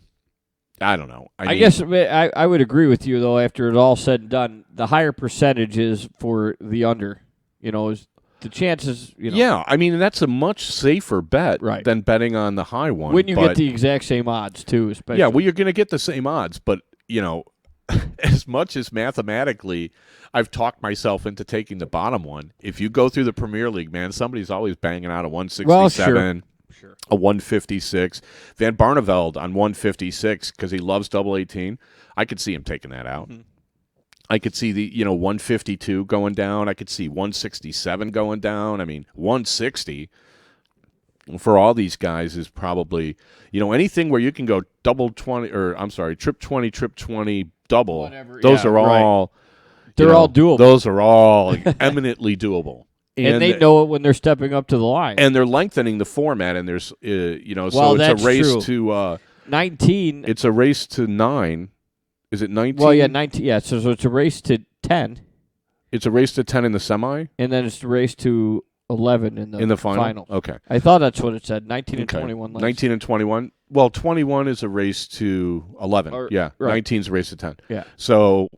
don't know. I guess I would agree with you though. After it's all said and done, the higher percentage is for the under. Is the chances. Yeah, that's a much safer bet than betting on the high one. When you get the exact same odds too, especially. Yeah, well, you're going to get the same odds, but as much as mathematically I've talked myself into taking the bottom one, if you go through the Premier League, man, somebody's always banging out a 167, sure. A 156. Van Barneveld on 156 because he loves double 18. I could see him taking that out. Mm-hmm. I could see the 152 going down. I could see 167 going down. 160 for all these guys is probably anything where you can go double 20 or I'm sorry, trip 20, trip 20, double. Whatever, those are all they're all doable. Those are all eminently doable. And they know it when they're stepping up to the line. And they're lengthening the format and there's so that's it's a race true. To 19. It's a race to 9. Is it 19? Well, yeah, 19. Yeah, so it's a race to 10. It's a race to 10 in the semi? And then it's a race to 11 in the final. Okay. I thought that's what it said. 19 and 21 laps. 19 and 21. Well, 21 is a race to 11. Yeah. Right. 19 is a race to 10. Yeah. So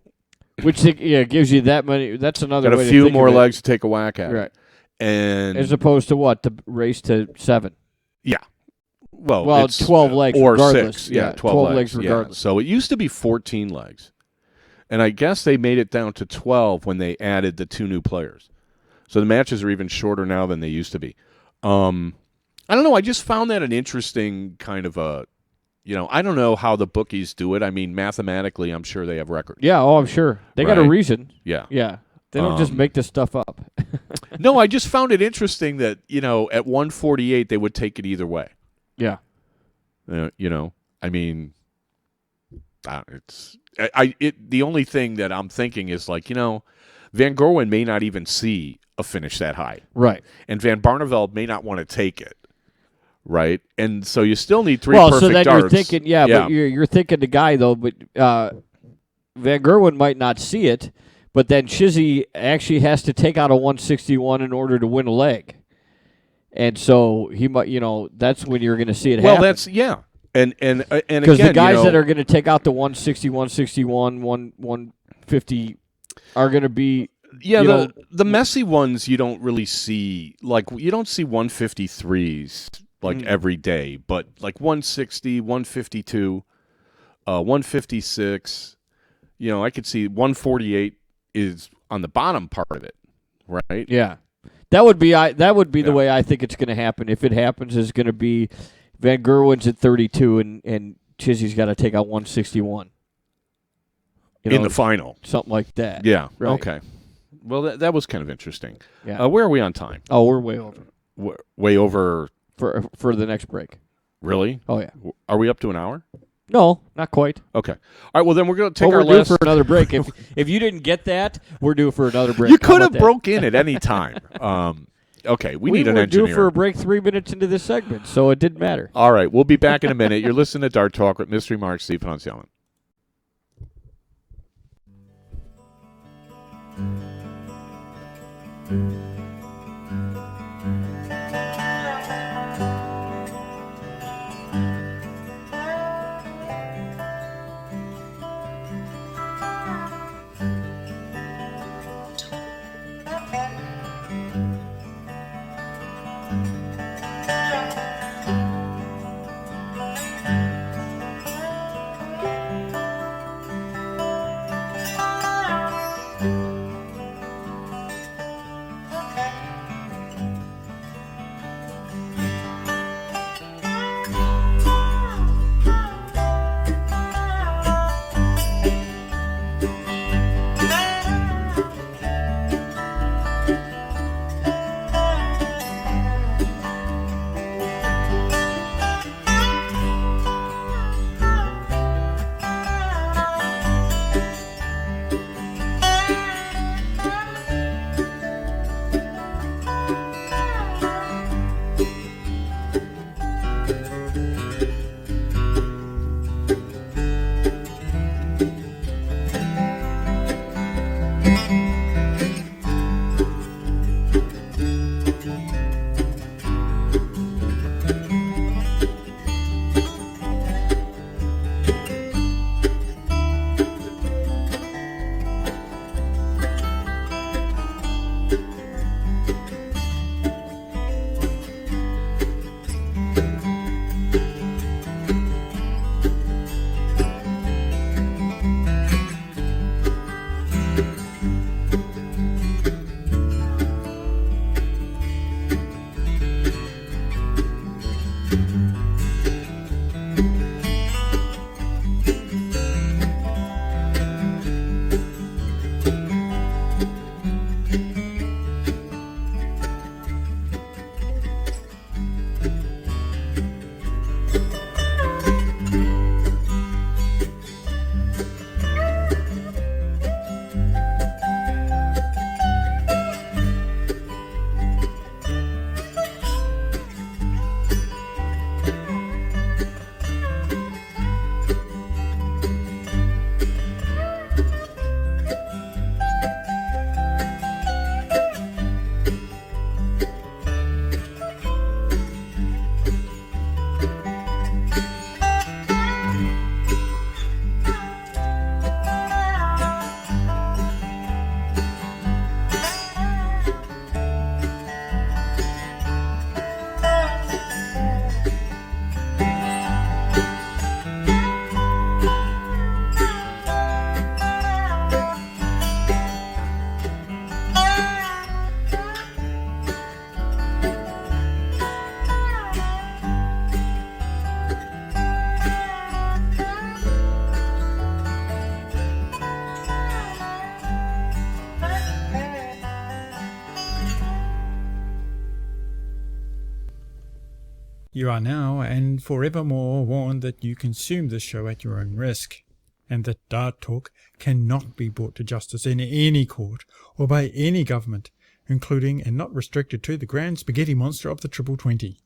which gives you that many. That's another got way a few to think more of it. legs to take a whack at. Right. And as opposed to what? The race to 7. Yeah. Well, it's 12 legs or regardless. 6. Yeah, 12 legs regardless. Yeah. So it used to be 14 legs. And I guess they made it down to 12 when they added the 2 new players. So the matches are even shorter now than they used to be. I don't know. I just found that an interesting kind of a, I don't know how the bookies do it. Mathematically, I'm sure they have records. Yeah, I'm sure. They got a reason. Yeah. Yeah. They don't just make this stuff up. No, I just found it interesting that, at 148, they would take it either way. Yeah. The only thing that I'm thinking is like, Van Gerwen may not even see a finish that high. Right. And Van Barneveld may not want to take it. Right. And so you still need 3 perfect so then darts. You're thinking, but you're thinking the guy, though, but Van Gerwen might not see it, but then Chizzy actually has to take out a 161 in order to win a leg. And so he might, that's when you're going to see it happen. Well, that's, yeah. And because the guys that are going to take out the 160, 161, 150 are going to be the messy ones you don't really see. Like you don't see 153s like every day, but like 160, 152, 156. I could see 148 is on the bottom part of it, right? Yeah, that would be the way I think it's going to happen. If it happens, is going to be Van Gerwen's at 32 and Chizzy's got to take out 161. In the final. Something like that. Yeah. Right. Okay. Well, that was kind of interesting. Yeah. Where are we on time? Oh, we're way over. Way over. For the next break. Really? Oh, yeah. Are we up to an hour? No, not quite. Okay. All right, well, then we're going to take our we're last... due for another break. If you didn't get that, we're due for another break. You could have broke in at any time. Okay, we need an engineer. We were due for a break 3 minutes into this segment, so it didn't matter. All right, we'll be back in a minute. You're listening to Dart Talk with Mystery Mark, Steve Ponciano. You are now and forevermore warned that you consume this show at your own risk, and that Dart Talk cannot be brought to justice in any court or by any government, including and not restricted to the grand spaghetti monster of the Triple 20.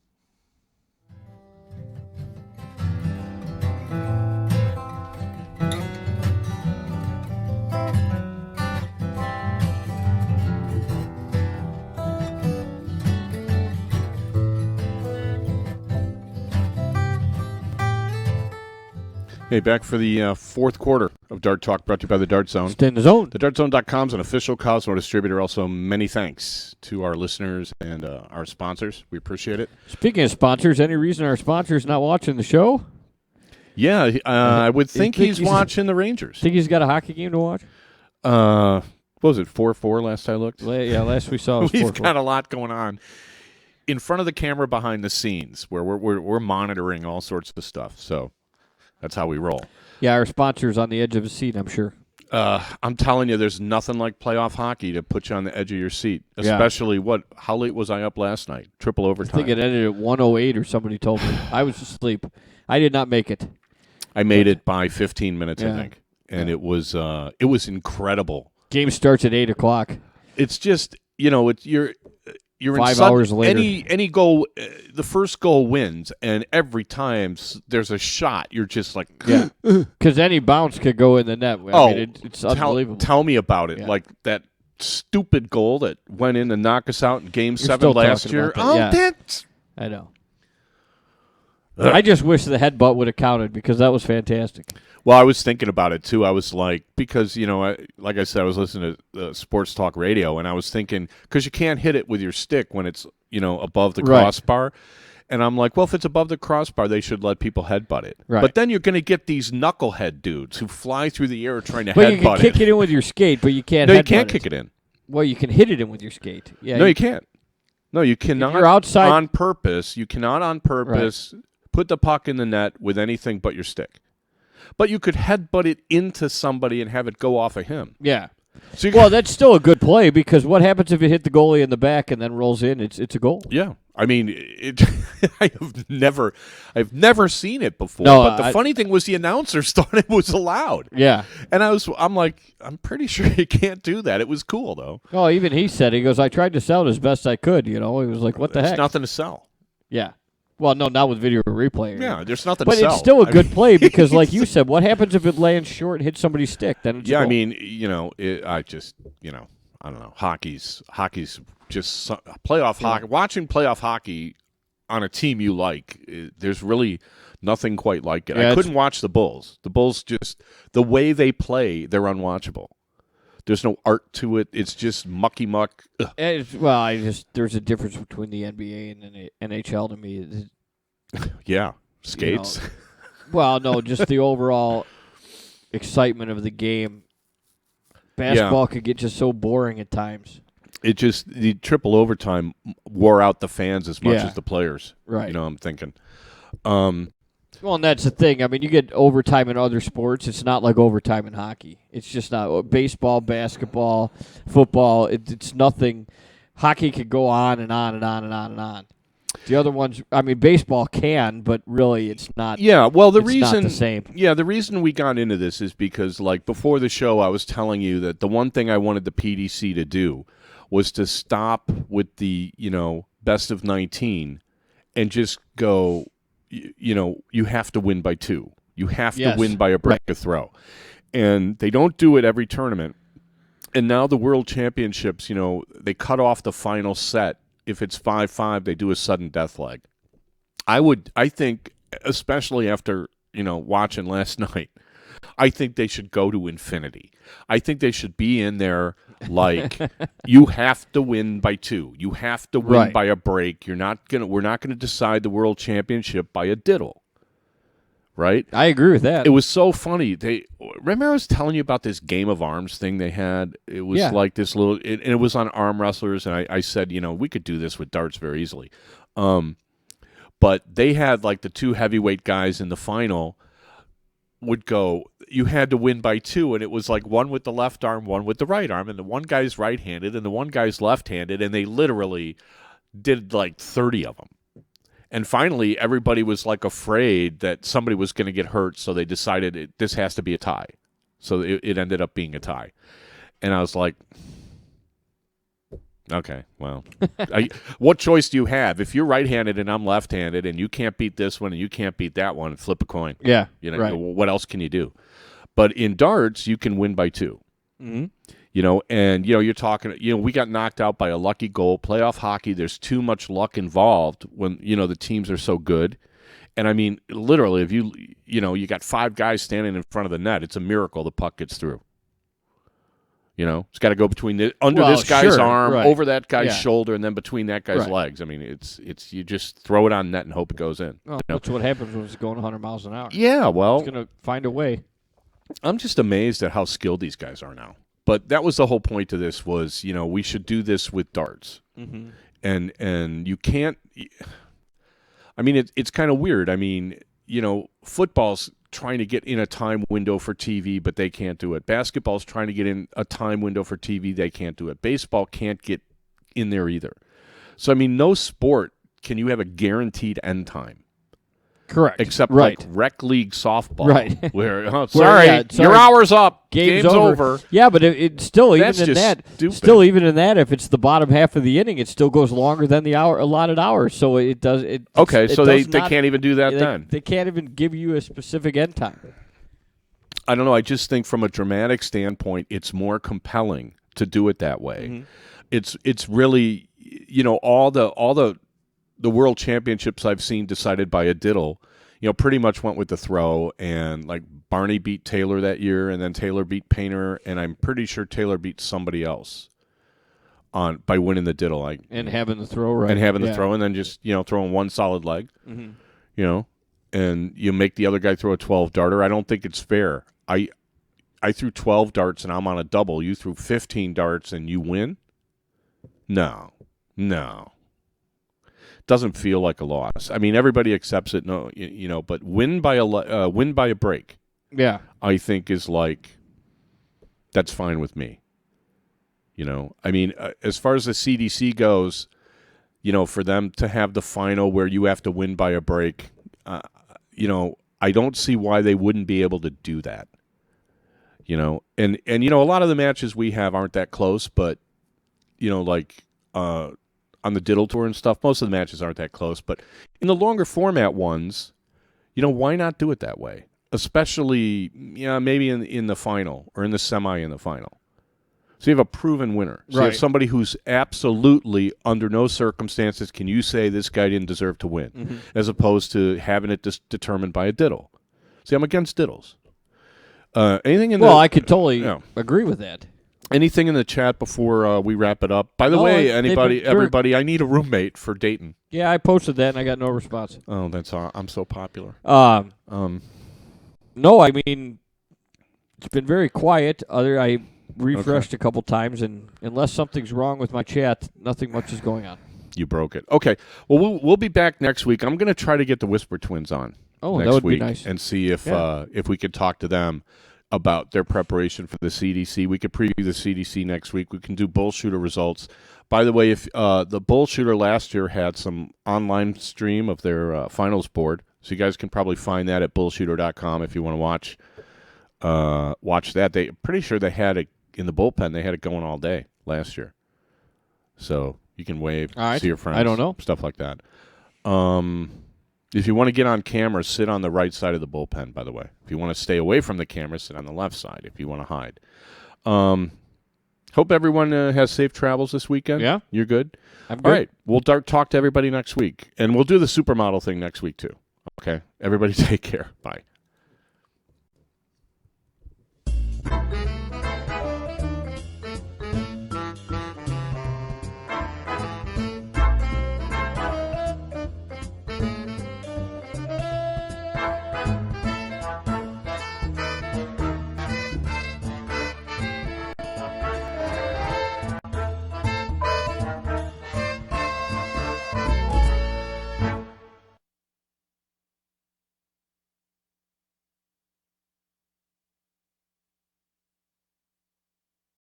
Hey, back for the fourth quarter of Dart Talk, brought to you by the Dart Zone. Stay in the zone. TheDartZone.com is an official Cosmo distributor. Also, many thanks to our listeners and our sponsors. We appreciate it. Speaking of sponsors, any reason our sponsor's not watching the show? Yeah, I would think he's watching the Rangers. Think he's got a hockey game to watch? What was it, 4-4 last I looked? Yeah, last we saw was 4-4. We've got a lot going on in front of the camera, behind the scenes, where we're monitoring all sorts of stuff. So That's how we roll. Yeah, our sponsor's on the edge of his seat, I'm sure. I'm telling you, there's nothing like playoff hockey to put you on the edge of your seat. Especially how late was I up last night? Triple overtime. I think it ended at 1:08 or somebody told me. I was asleep. I did not make it. I made it by 15 minutes, I think. And it was incredible. Game starts at 8 o'clock. It's just, you're 5 hours later. Any goal, the first goal wins, and every time there's a shot, you're just like, because any bounce could go in the net. I mean, it's unbelievable. Tell me about it. Yeah. Like that stupid goal that went in to knock us out in Game 7 last year. That. I know. I just wish the headbutt would have counted because that was fantastic. Well, I was thinking about it, too. I was like, because, like I said, I was listening to sports talk radio, and I was thinking, because you can't hit it with your stick when it's, above the crossbar. And I'm like, well, if it's above the crossbar, they should let people headbutt it. Right. But then you're going to get these knucklehead dudes who fly through the air trying to headbutt it. But you can kick it in with your skate, but you can't No, headbutt you can't kick it in. Well, you can hit it in with your skate. Yeah. No, you can't. No, you cannot. If you're outside on purpose. You cannot on purpose put the puck in the net with anything but your stick. But you could headbutt it into somebody and have it go off of him. Yeah. So that's still a good play because what happens if it hit the goalie in the back and then rolls in? It's a goal. Yeah. I mean, I've never seen it before. No, but the funny thing was the announcers thought it was allowed. Yeah. And I'm like, I'm pretty sure you can't do that. It was cool, though. Oh, even he said, he goes, I tried to sell it as best I could. He was like, what the heck? There's nothing to sell. Yeah. Well, no, not with video replay. Yeah, there's nothing to sell. But it's still a good play because, like you said, what happens if it lands short and hits somebody's stick? Then it's a goal. I mean, I don't know. Hockey's just playoff hockey. Watching playoff hockey on a team you like, there's really nothing quite like it. Yeah, I couldn't watch the Bulls. The Bulls just, the way they play, they're unwatchable. There's no art to it. It's just mucky muck. There's a difference between the NBA and the NHL to me. Yeah, skates. Well, no, just the overall excitement of the game. Basketball could get just so boring at times. The triple overtime wore out the fans as much as the players. Right. I'm thinking. Well, and that's the thing. I mean, you get overtime in other sports. It's not like overtime in hockey. It's just not. Baseball, basketball, football, it's nothing. Hockey could go on and on and on and on and on. The other ones, I mean, baseball can, but really it's not. Yeah, well, it's not the same. Yeah, the reason we got into this is because, like, before the show, I was telling you that the one thing I wanted the PDC to do was to stop with the, best of 19 and just go, you have to win by 2. You have to win by a break or throw. And they don't do it every tournament. And now the World Championships, they cut off the final set. If it's 5-5, they do a sudden death leg. I think, especially after, watching last night, I think they should go to infinity. I think they should be in there like you have to win by 2. You have to win by a break. We're not gonna decide the World Championship by a diddle. Right? I agree with that. It was so funny. Remember I was telling you about this Game of Arms thing they had? It was like this little and it was on arm wrestlers, and I said, we could do this with darts very easily. But they had like the 2 heavyweight guys in the final would go, you had to win by 2, and it was like one with the left arm, one with the right arm, and the one guy's right-handed and the one guy's left-handed, and they literally did like 30 of them. And finally, everybody was like afraid that somebody was going to get hurt, so they decided this has to be a tie. So it ended up being a tie. And I was like, okay, well, what choice do you have? If you're right-handed and I'm left-handed and you can't beat this one and you can't beat that one, flip a coin. Yeah, what else can you do? But in darts, you can win by 2. Mm-hmm. And you're talking, we got knocked out by a lucky goal. Playoff hockey, there's too much luck involved when, the teams are so good. And I mean, literally, if you got 5 guys standing in front of the net, it's a miracle the puck gets through. It's got to go between this guy's arm, over that guy's shoulder, and then between that guy's legs. I mean, it's you just throw it on net and hope it goes in. Well, that's what happens when it's going 100 miles an hour. Yeah, well, it's going to find a way. I'm just amazed at how skilled these guys are now. But that was the whole point to this was, we should do this with darts. Mm-hmm. And you can't – I mean, it's kind of weird. I mean, football's trying to get in a time window for TV, but they can't do it. Basketball's trying to get in a time window for TV, they can't do it. Baseball can't get in there either. So, I mean, no sport can you have a guaranteed end time. Correct. Except right. like rec league softball. Right. Where, sorry, your hour's up. Game's over. Yeah, but it's still, even That's in just that, stupid. still even in that, if it's the bottom half of the inning, it still goes longer than the allotted hours. So it does. Okay, so they not, can't even do that then. They can't even give you a specific end time. I don't know. I just think from a dramatic standpoint, it's more compelling to do it that way. Mm-hmm. It's really, all the world championships I've seen decided by a diddle, pretty much went with the throw, and like Barney beat Taylor that year, and then Taylor beat Painter, and I'm pretty sure Taylor beat somebody else by winning the diddle. And having the throw, right? And having the throw, and then just throwing one solid leg, and you make the other guy throw a 12 darter. I don't think it's fair. I threw 12 darts and I'm on a double. You threw 15 darts and you win? No. Doesn't feel like a loss. I mean, everybody accepts it. No, but win by a break. Yeah, I think is like, that's fine with me. I mean, as far as the CDC goes, for them to have the final where you have to win by a break, I don't see why they wouldn't be able to do that. And a lot of the matches we have aren't that close, but on the Diddle Tour and stuff, most of the matches aren't that close. But in the longer format ones, why not do it that way? Especially, maybe in the final or in the semi in the final. So you have a proven winner. So you have somebody who's absolutely, under no circumstances can you say this guy didn't deserve to win, as opposed to having it determined by a diddle. See, I'm against diddles. Anything in I could totally agree with that. Anything in the chat before we wrap it up? By the way, everybody, I need a roommate for Dayton. Yeah, I posted that and I got no response. Oh, that's all. I'm so popular. No, I mean, it's been very quiet. I refreshed a couple times, and unless something's wrong with my chat, nothing much is going on. You broke it. Okay. Well, we'll be back next week. I'm going to try to get the Whisper Twins on. Oh, next that would week be nice. And see if we could talk to them about their preparation for the CDC. We could preview the CDC next week. We can do Bullshooter results. By the way, if the Bullshooter last year had some online stream of their finals board, so you guys can probably find that at bullshooter.com if you want to watch that. They pretty sure they had it in the bullpen. They had it going all day last year. So you can wave, see your friends. I don't know. Stuff like that. If you want to get on camera, sit on the right side of the bullpen, by the way. If you want to stay away from the camera, sit on the left side if you want to hide. Hope everyone has safe travels this weekend. Yeah. You're good? I'm good. All right. We'll talk to everybody next week. And we'll do the supermodel thing next week, too. Okay? Everybody take care. Bye.